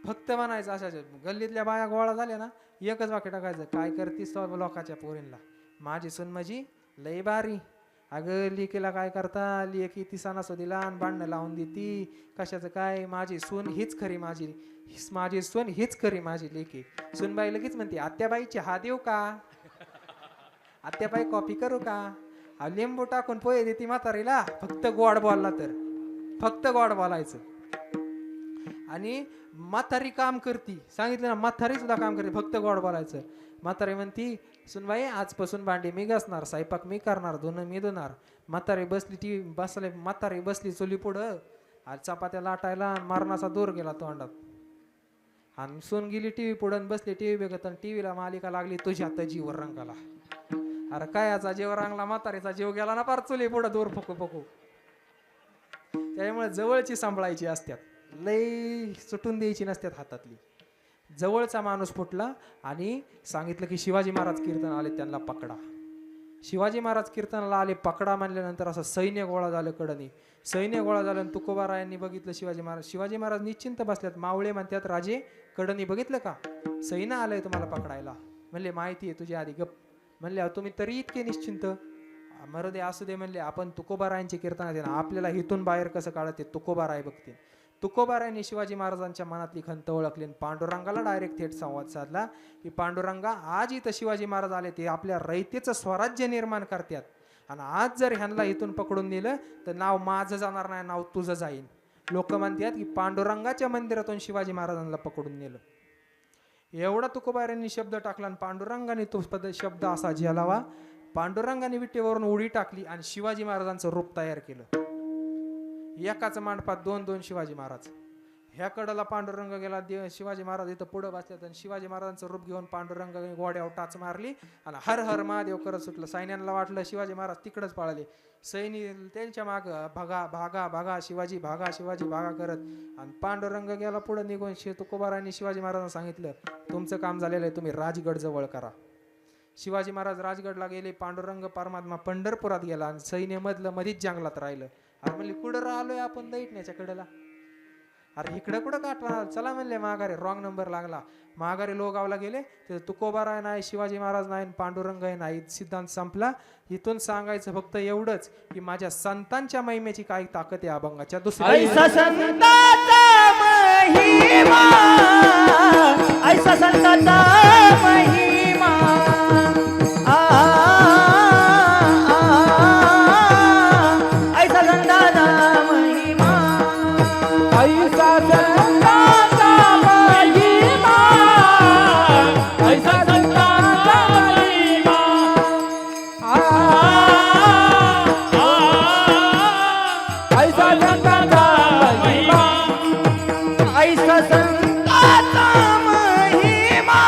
फक्त म्हणायचं अशा गल्लीतल्या बाया गोळा झाल्या ना, एकच वाक्य टाकायचं, काय करतीस लोकाच्या पोरींला, माझी सुन माझी लय बारी. अगं लिकीला काय करता, लेकी ती सणासुदीला भांडणं लावून देती, कशाचं काय, माझी सून हीच खरी, माझी सून हीच खरी माझी लेकी. सुनबाई लगेच म्हणते आत्याबाई चहा देऊ का, आत्याबाई कॉफी करू का, लिंबू टाकून पोहे देते म्हातारीला. फक्त गोड बोलला तर, फक्त गोड बोलायचं. आणि म्हातारी काम करती, सांगितलं ना, म्हातारी सुद्धा काम करते, फक्त गोड बोलायचं. म्हातारी म्हणती सुनबाई आजपासून भांडी मी घासणार, स्वयंपाक मी करणार, धुणं मी धुणार. म्हातारी बसली चुली पुढं, आज चपात्या लाटायला, मरणाचा दूर गेला तोंडात. आणि सून गेली टीव्ही पुढं, बसली टीव्ही बघत, आणि टीव्हीला मालिका लागली तुझ्या आता जीवर रंगाला. अरे काय याचा जीव रंगला, म्हातारीचा जीव गेला ना पार चुली पुढं दूर फुकू फुकू. त्यामुळे जवळची सांभाळायची असतात, लई सुटून द्यायची नसतात हातातली. जवळचा माणूस फुटला आणि सांगितलं की शिवाजी महाराज कीर्तन आले, त्यांना पकडा. शिवाजी महाराज कीर्तनाला आले, पकडा म्हणल्यानंतर असं सैन्य गोळा झालं कडनी. सैन्य गोळा झालं आणि तुकोबारायांनी बघितलं शिवाजी महाराज निश्चिंत बसल्यात. मावळे म्हणतात राजे कडनी बघितलं का, सैन्य आलंय तुम्हाला पकडायला. म्हणले माहिती आहे तुझी, आधी गप. म्हणले तुम्ही तरी इतके निश्चिंत, मरू दे असू दे. म्हणले आपण तुकोबारायांचे कीर्तन आहे ना, आपल्याला हिथून बाहेर कसं काढते तुकोबाराय बघते. तुकोबारायांनी शिवाजी महाराजांच्या मनातली खंत ओळखली आणि पांडुरंगाला डायरेक्ट थेट संवाद साधला की पांडुरंगा, आज इथं शिवाजी महाराज आले ते आपल्या रयतेचं स्वराज्य निर्माण करतात आणि आज जर ह्यांना इथून पकडून नेलं तर नाव माझं जाणार नाही, नाव तुझं जाईल. लोक म्हणतात की पांडुरंगाच्या मंदिरातून शिवाजी महाराजांना पकडून नेलं. एवढा तुकोबारायांनी शब्द टाकला आणि पांडुरंगाने तो शब्द असा झेलावा. पांडुरंगाने विटेवरून उडी टाकली आणि शिवाजी महाराजांचं रूप तयार केलं. एकाच मांडपात दोन दोन शिवाजी महाराज. ह्या कडेला पांडुरंग गेला, शिवाजी महाराज इथं पुढं बसल्यात आणि शिवाजी महाराजांचं रूप घेऊन पांडुरंगाने गोड्यावर टाच मारली आणि हर हर महादेव करत सुटलं. सैन्यांना वाटलं शिवाजी महाराज तिकडच पळाले. सैनिक त्यांच्या माग भागा भागा भागा शिवाजी भागा शिवाजी भागा करत आणि पांडुरंग गेला पुढे निघून. तुकोबारायांनी शिवाजी महाराजांना सांगितलं, तुमचं काम झालेलं आहे, तुम्ही राजगड जवळ करा. शिवाजी महाराज राजगडला गेले. पांडुरंग परमात्मा पंढरपुरात गेला आणि सैन्य मधलं मधीच जंगलात राहिलं. अरे म्हणले कुठं राहिलोय आपण दैटण्याच्या कडेला, अरे इकडं कुठं काटणार, चला म्हणले माघारे. रॉंग नंबर लागला. माघारे लोगावला गेले. तिथे तुकोबाराय नाही, शिवाजी महाराज नाही, पांडुरंग नाही. सिद्धांत संपला. इथून सांगायचं फक्त एवढंच की माझ्या संतांच्या महिमेची काय ताकद आहे अभंगाच्या. ऐसा संताचा महिमा, ऐसा संताचा महिमा, ऐसा संताचा महिमा, ऐसा संताचा महिमा, ऐसा संताचा महिमा, ऐसा संताचा महिमा, ऐसा संताचा महिमा,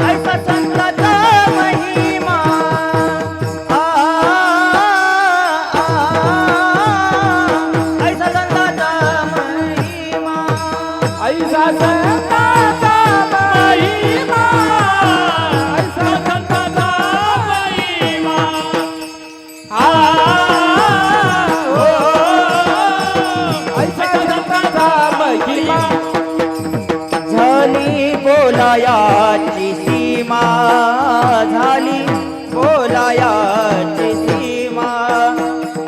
ऐसा संताचा महिमा, ऐसा संताचा महिमा, ऐसा संताचा महिमा, ऐसा संताचा महिमा, ऐसा संताचा महिमा. झाली बोलायाची सीमा, झाली बोलायाची सीमा,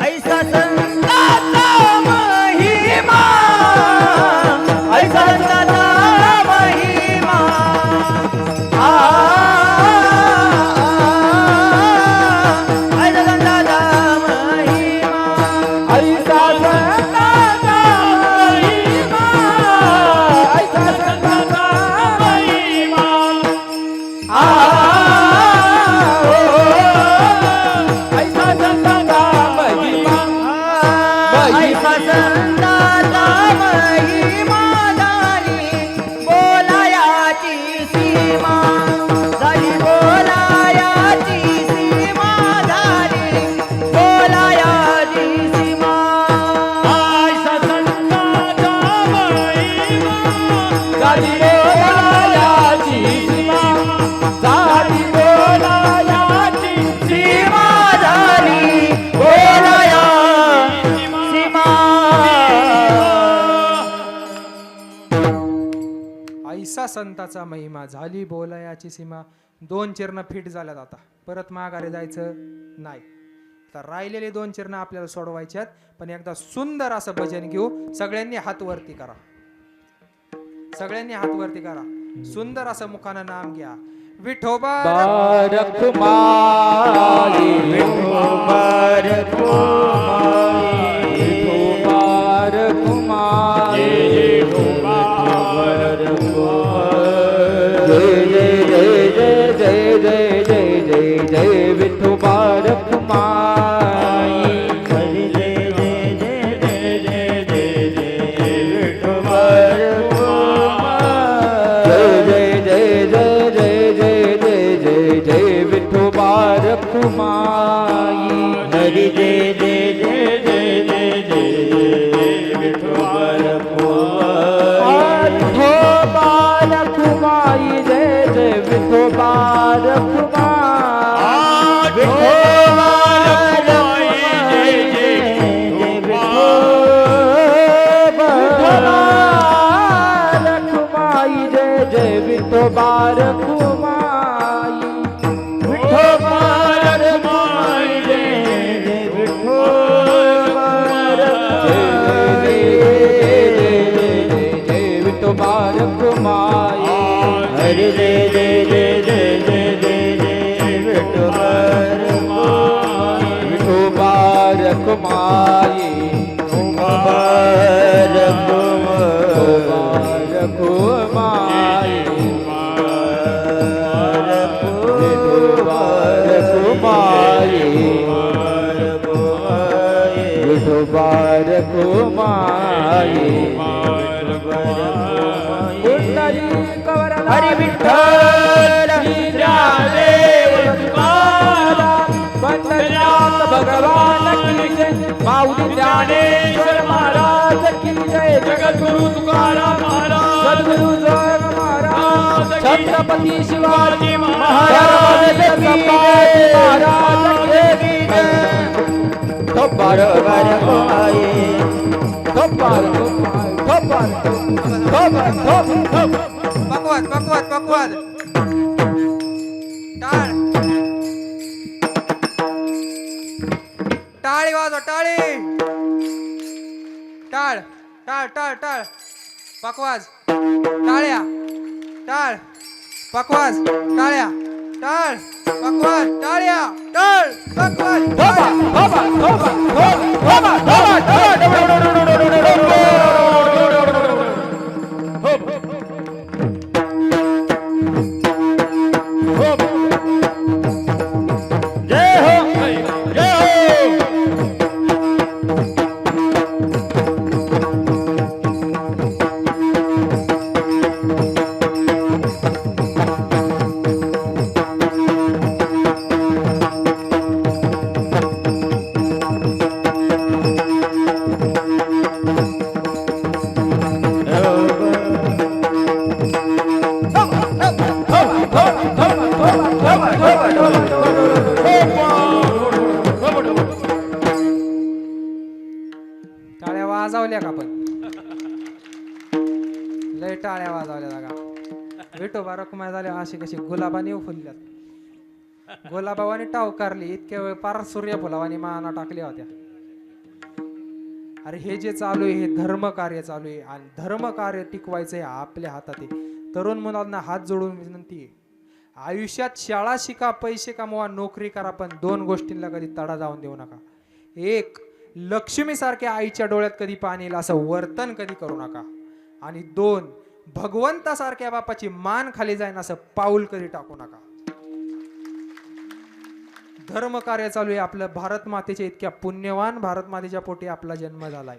ऐसा संताचा महिमा, ऐसा संताचा महिमा, ऐसा संताचा महिमा, ऐसा संताचा महिमा, ऐसा संताचा महिमा, ऐसा संताचा महिमा, ऐसा संताचा महिमा, झाली बोलायाची सीमा, झाली बोलायाची सीमा, झाली बोलायाची सीमा, ऐसा संताचा महिमा, झाली बोलायाची सीमा, झाली बोलायाची सीमा, झाली बोलायाची सीमा. ऐसा संताचा महिमा, झाली बोलायाची सीमा. दोन चिरणं फिट झाल्यात. आता परत माघारी जायचं नाही. तर राहिलेले दोन चिरणं आपल्याला सोडवायच्यात. पण एकदा सुंदर असं भजन घेऊ. सगळ्यांनी हात वरती करा, सगळ्यांनी हात वरती करा. सुंदर असं मुखानं नाम घ्या. विठोबा बारक माई, बारक माई, बारक माई, जय जय जय जय जय जय जय विठो बारक माई, जय जय जय जय जय जय जय विठो बारक माई, जय जय जय जय जय जय जय जय विठो बारक माई, हरी जय जय जय जय जय जय विठो बारक माई, विठो बारक माई, जय जय विठो बारक माई, विठो बारक माई, जय जय जय विठो बारक माई, जय जय विठो बारक माई, विठो बारक माई, जय जय विठो बारक माई, माये मुबारक मुबारक माये मुबारक माये मुबारक माये कुंडली कवरला हरी विठ्ठल श्रीरामदेव तुकाराम पंढरीनाथ भगवान की जय माऊली ज्ञानेश्वर महाराज की जय जगद्गुरु तुकाराम महाराज सद्गुरु जय महाराज छत्रपती शिवाजी महाराज की जय। महाराज की जय थोपार माये थोपार थोपार थोपार थोपार पकवाद पकवाद पकवाद टाळ टाळी वाजवा टाळी टाळ टाळ टाळ टाळ पकवाज टाळ्या टाळ पकवाज टाळ्या टाळ पकवाज टाळ्या टाळ पकवाज थोपार थोपार थोपार थोपार जय हो जय हो टाळ्या वाजवल्या का पण लय टाळ्या वाजवल्या जागा विठोबा रखुमाई झाल्या अशी कशी गुलाबाने फुलल्यात गुलाबावानी टावकारली इतक्या वेळ पार सूर्यफुलावानी माना टाकल्या होत्या अरे हे जे चालू आहे हे धर्म कार्य चालू आहे आणि धर्म कार्य टिकवायचं आहे आपल्या हातात आहे तरुण मुलांना हात जोडून विनंती आहे आयुष्यात शाळा शिका पैसे कमवा नोकरी करा पण दोन गोष्टींना कधी तडा जाऊन देऊ नका एक लक्ष्मी सारख्या आईच्या डोळ्यात कधी पाणी येईल असं वर्तन कधी करू नका आणि दोन भगवंतासारख्या बापाची मान खाली जाईन असं पाऊल कधी टाकू नका धर्म कार्य चालू आहे आपलं भारत मातेच्या इतक्या पुण्यवान भारत मातेच्या पोटी आपला जन्म झालाय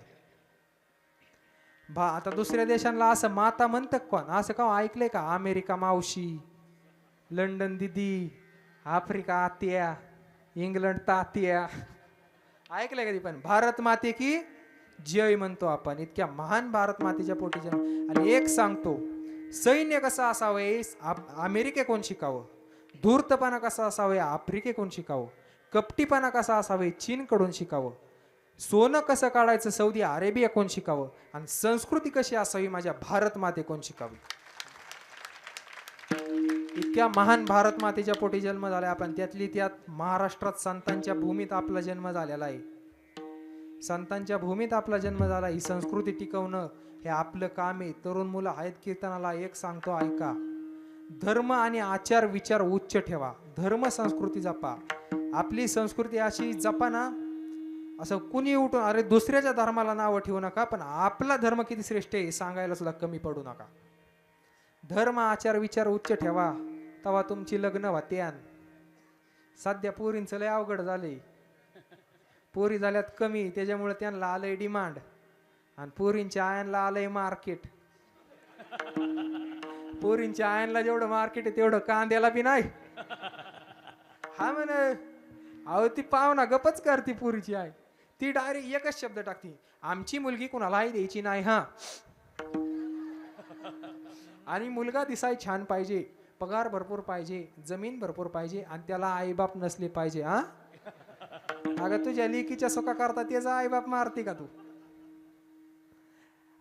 आता दुसऱ्या देशांना असं माता म्हणतं कोण असं का ऐकलंय का अमेरिका मावशी लंडन दिदी आफ्रिका आत्या इंग्लंड तात्या ऐकलंय कधी पण भारत माते की जय म्हणतो आपण इतक्या महान भारत मातेच्या पोटी जन्म आणि एक सांगतो सैन्य कसं असावं अमेरिकेकडून शिकावं धूर्तपणा कसा असावे आफ्रिकेकडून शिकावं कपटीपणा कसा असावे चीनकडून शिकावं सोनं कसं काढायचं सौदी अरेबियाकडून शिकावं आणि संस्कृती कशी असावी माझ्या भारत मातेकडून शिकावी इतक्या महान भारत मातेच्या पोटी जन्म झाला आपण त्यातली त्यात महाराष्ट्रात संतांच्या भूमीत आपला जन्म झालेला आहे संतांच्या भूमीत आपला जन्म झाला ही संस्कृती टिकवणं हे आपलं काम आहे तरुण मुलं आहेत कीर्तनाला एक सांगतो ऐका धर्म आणि आचार विचार उच्च ठेवा धर्म संस्कृती जपा आपली संस्कृती अशी जपा ना असं कुणी उठून अरे दुसऱ्याच्या धर्माला नावं ठेवू नका पण आपला धर्म किती श्रेष्ठ आहे सांगायला सुद्धा कमी पडू नका धर्म आचार विचार उच्च ठेवा तेव्हा तुमची लग्न होत्यान सध्या पोरींचं लय अवघड झाले पोरी झाल्यात कमी त्याच्यामुळे त्यांना आलंय डिमांड आणि पोरींच्या आयांना आलंय मार्केट पोरींच्या आयांना जेवढं मार्केट आहे तेवढं कांद्याला बी नाही हा म्हण अहो ती पाहुणा गपच करते पोरीची आई ती डायरेक्ट एकच शब्द टाकते आमची मुलगी कुणालाही द्यायची नाही हा आणि मुलगा दिसाय छान पाहिजे पगार भरपूर पाहिजे जमीन भरपूर पाहिजे आणि त्याला आईबाप नसले पाहिजे हा अगं तुझ्या लेकीच्या सुखा करता त्याचा आईबाप मारते का तू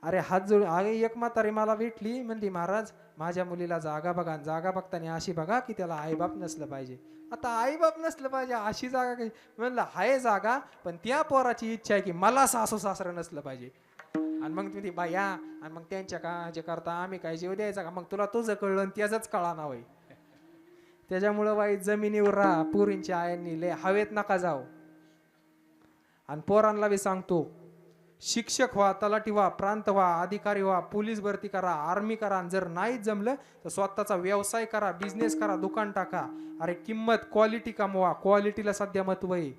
अरे हात जोड अरे एक म्हातारी मला भेटली म्हणली महाराज माझ्या मुलीला जागा बघा जागा बघताना अशी बघा की त्याला आईबाप नसलं पाहिजे आता आईबाप नसलं पाहिजे अशी जागा काही म्हणलं हाय जागा पण त्या पोराची इच्छा आहे की मला सासू सासरं नसलं पाहिजे आणि मग तुम्ही बाया आणि मग त्यांच्या काळजी करता आम्ही काय जीव द्यायचा का मग तुला तुझं कळलं आणि त्याच कळा ना वय त्याच्यामुळं बाई जमिनीवर राहा पुरींच्या आयांनी लय हवेत नका जाऊ आणि पोरांना बी सांगतो, शिक्षक व्हा, तलाठी व्हा, प्रांत व्हा, अधिकारी व्हा, पोलीस भरती करा, आर्मी करा, आणि जर नाहीच जमलं तर स्वतःचा व्यवसाय करा, बिझनेस करा, दुकान टाका. अरे किंमत क्वालिटी कमवा, क्वालिटीला सध्या महत्व आहे.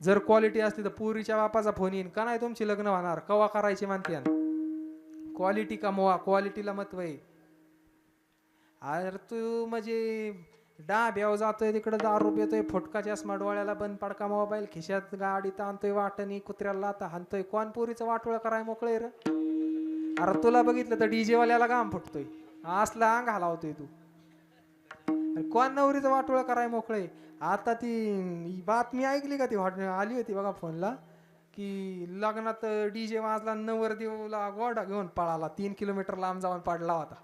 जर क्वालिटी असली तर पुरीच्या बापाचा फोन येईन, का नाही तुमची लग्न होणार, कवा करायची म्हणते. क्वालिटी कमवा, क्वालिटीला महत्व आहे. अरे तू म्हणजे डाब्यावर जातोय, तिकडे दारू पितोय, फुटका चष्मा डोळ्याला, बंद पडका मोबाईल, खिशात गाडीत आणतोय, वाटणी कुत्र्याला लाता हाणतोय, कोण पोरीचं वाटोळ कराय मोकळे र. अरे तुला बघितलं तर डीजे वाल्याला घाम फुटतोय, असला अंग हलावतोय तू. अरे कोण नवरीचं वाटोळ कराय मोकळे. आता ती बातमी ऐकली का, ती आली होती बघा फोनला, की लग्नात डीजे वाजला, नवरदेवला गोडा घेऊन पळाला, 3 किलोमीटर लांब जाऊन पडला होता.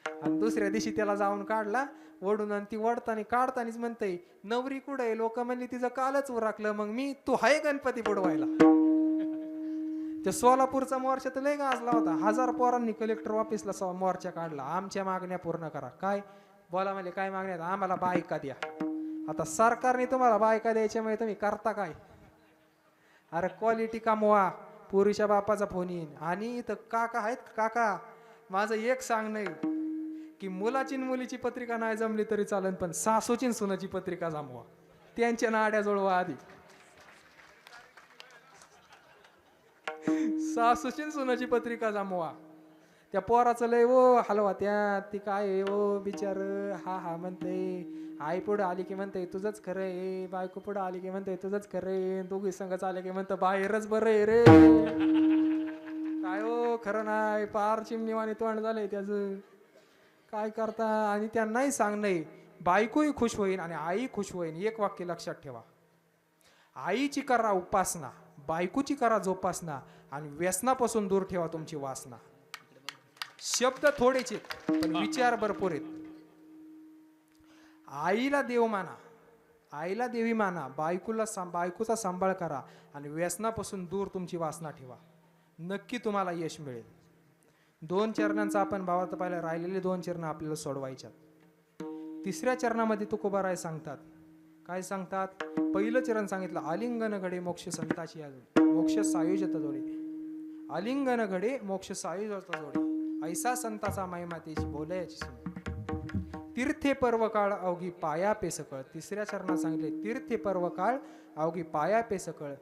आणि दुसऱ्या दिवशी त्याला जाऊन काढला ओढून, आणि ती वडतानी काढतानीच म्हणते, नवरी कुठं आहे. लोक म्हणली तिचं कालच उरकलं. मग मी तू हाय गणपती बुडवायला. त्या सोलापूरचा मोर्चा तर लय गाजला होता. 1000 पोरांनी कलेक्टर ऑफिसला मोर्चा काढला, आमच्या मागण्या पूर्ण करा. काय बोला म्हणजे काय मागण्यात, आम्हाला बायका द्या. आता सरकारने तुम्हाला बायका द्यायच्या म्हणजे तुम्ही करता काय. अरे क्वालिटी कमवा, पोरीच्या बापाचा फोन येईन. आणि इथं काका आहेत, काका माझं एक सांग नाही की मुलाची मुलीची पत्रिका नाही जमली तरी चालेल, पण सासूची सुनाची पत्रिका जमवा, त्यांच्या नाड्या जोडवा आधी. सासूची सुनाची पत्रिका जमवा. त्या पोराचं लय ओ हलवा त्या, ती काय ओ बिचार हा हा म्हणते. आई पुढे आली की म्हणते तुझंच खरं आहे, बायको पुढे आली की म्हणते तुझंच खरं आहे, दोघी संघच आले की म्हणतं बाहेरच बरं आहे रे. काय ओ खरं नाही, पार चिमणीवाणी तोंड झालंय त्याचं, काय करता. आणि त्यांनाही सांग नाही, बायकोही खुश होईल आणि आई खुश होईल. एक वाक्य लक्षात ठेवा, आईची करा उपासना, बायकोची करा जोपासना, आणि व्यसनापासून दूर ठेवा तुमची वासना. शब्द थोडेच पण विचार भरपूर आहेत. आईला देव माना, आईला देवी माना, बायकोचा सांभाळ करा, आणि व्यसनापासून दूर तुमची वासना ठेवा. नक्की तुम्हाला यश मिळेल. 2 चरणांचा आपण भावार्थ पाहिलं, राहिलेले 2 चरण आपल्याला सोडवायच्यात. 3ऱ्या चरणामध्ये तुकोबाराय सांगतात, काय सांगतात. पहिलं चरण सांगितलं, आलिंगन घडे मोक्ष संताची मोक्ष सायुजत जोडे. आलिंगन घडे मोक्ष सायुजत जोडे, ऐसा संताचा महिमा त्याची बोलायची. तीर्थे पर्व काळ अवघी पाया पे सकळ. 3ऱ्या चरणात सांगितले, तीर्थे पर्व काळ अवघी पाया पे सकळ.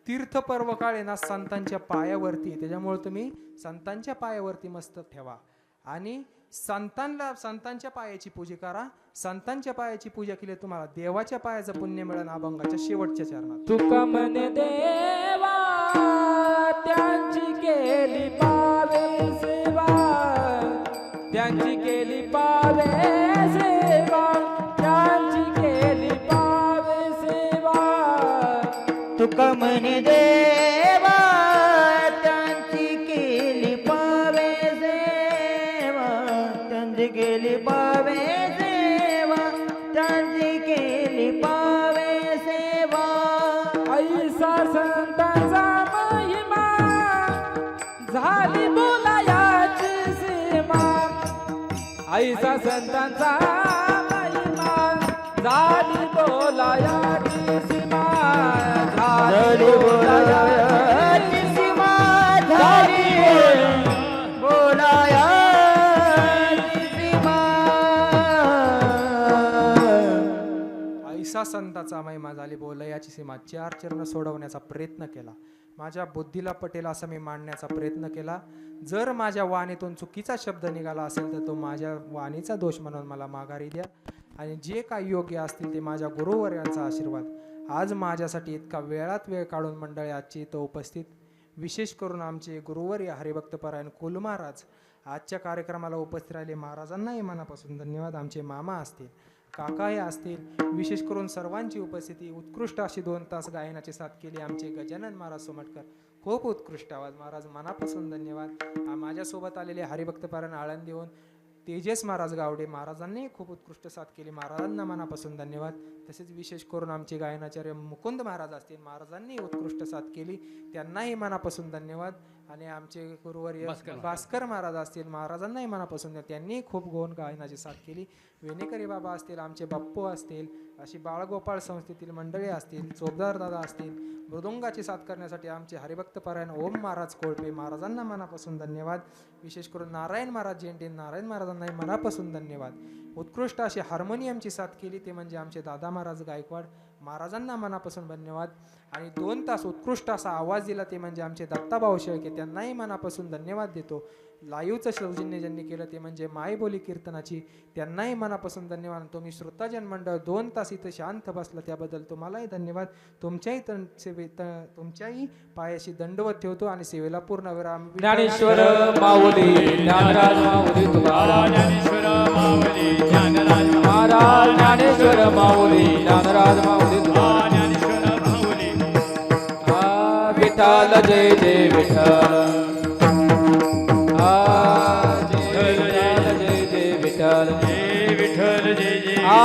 तीर्थ पर्व काळ आहे ना संतांच्या पायावरती, त्याच्यामुळे तुम्ही संतांच्या पायावरती मस्त ठेवा. आणि संतांच्या पायाची पूजा करा. संतांच्या पायाची पूजा केली तुम्हाला देवाच्या पायाचं पुण्य मिळेल. अभंगाच्या शेवटच्या चरणात तुका म्हणे देवा त्यांची केली पावे सेवा, त्यांची केली पावे सेवा, त्यांची केली पावे सेवा. तुका म्हणे देवा त्यांची केली पावे सेवा, त्यांची केली पावे सेवा, त्यांची केली पावे सेवा. ऐसा संतांचा महिमा झाली बोलायाची सीमा, ऐसा संतांचा महिमा झाली बोलायाची सीमा, झाली बोलायाची सीमा, झाली बोलायाची सीमा. ऐसा संताचा महिमा झाली बोलयाची सीमा. 4 चरण सोडवण्याचा प्रयत्न केला. माझ्या बुद्धीला पटेल असं मी मांडण्याचा प्रयत्न केला. जर माझ्या वाणीतून चुकीचा शब्द निघाला असेल तर तो माझ्या वाणीचा दोष म्हणून मला माघारी द्या. आणि जे काही योग्य असतील ते माझ्या गुरुवर्यांचा आशीर्वाद. आज माझ्यासाठी इतका वेळात वेळ काढून मंडळी आजची इथं उपस्थित, विशेष करून आमचे गुरुवर्य हरिभक्तपरायण कुल महाराज आजच्या कार्यक्रमाला उपस्थित राहिले. महाराजांनाही मनापासून धन्यवाद. आमचे मामा असतील, काकाही असतील, विशेष करून सर्वांची उपस्थिती. उत्कृष्ट अशी 2 तास गायनाची साथ केली आमचे गजानन महाराज सोमटकर. खूप उत्कृष्ट आवाज महाराज, मनापासून धन्यवाद. माझ्यासोबत आलेले हरिभक्तपरायण आळंदीहून तेजस महाराज गावडे महाराजांनी खूप उत्कृष्ट साथ केली. महाराजांना मनापासून धन्यवाद. तसेच विशेष करून आमचे गायनाचार्य मुकुंद महाराज असतील, महाराजांनी उत्कृष्ट साथ केली, त्यांनाही मनापासून धन्यवाद. आणि आमचे गुरुवर्य भास्कर महाराज असतील, महाराजांनाही मनापासून त्यांनी खूप गोन गायनाची साथ केली. वेणेकरी बाबा असतील, आमचे बाप्पू असतील, अशी बाळगोपाळ संस्थेतील मंडळी असतील, चोपदार दादा असतील, मृदुंगाची साथ करण्यासाठी आमचे हरिभक्त पारायण ओम महाराज कोळपे, महाराजांना मनापासून धन्यवाद. विशेष करून नारायण महाराज झेंडे, नारायण महाराजांनाही मनापासून धन्यवाद. उत्कृष्ट अशी हार्मोनियमची साथ केली ते म्हणजे आमचे दादा महाराज गायकवाड, महाराजांना मनापासून धन्यवाद. आणि 2 तास उत्कृष्ट असा आवाज दिला ते म्हणजे आमचे दत्ताभाऊ शेळके, त्यांनाही मनापासून धन्यवाद देतो. लाईव्हचं सौजन्य ज्यांनी केलं ते म्हणजे मायबोली कीर्तनाची, त्यांनाही मनापासून धन्यवाद. तुम्ही श्रोताजन मंडळ 2 तास इथं शांत बसलं त्याबद्दल तुम्हालाही धन्यवाद. तुमच्याही पायाशी दंडवत ठेवतो आणि सेवेला पूर्ण विराम. ज्ञानेश्वर माऊली ज्ञानराज माऊली तुकाराम, ज्ञानेश्वर माऊली ज्ञानराज महाराज ज्ञानेश्वर माऊली ज्ञानराज माऊली तुकाराम. ज्ञानेश्वर माऊली विठ्ठल जय जय विठ्ठल.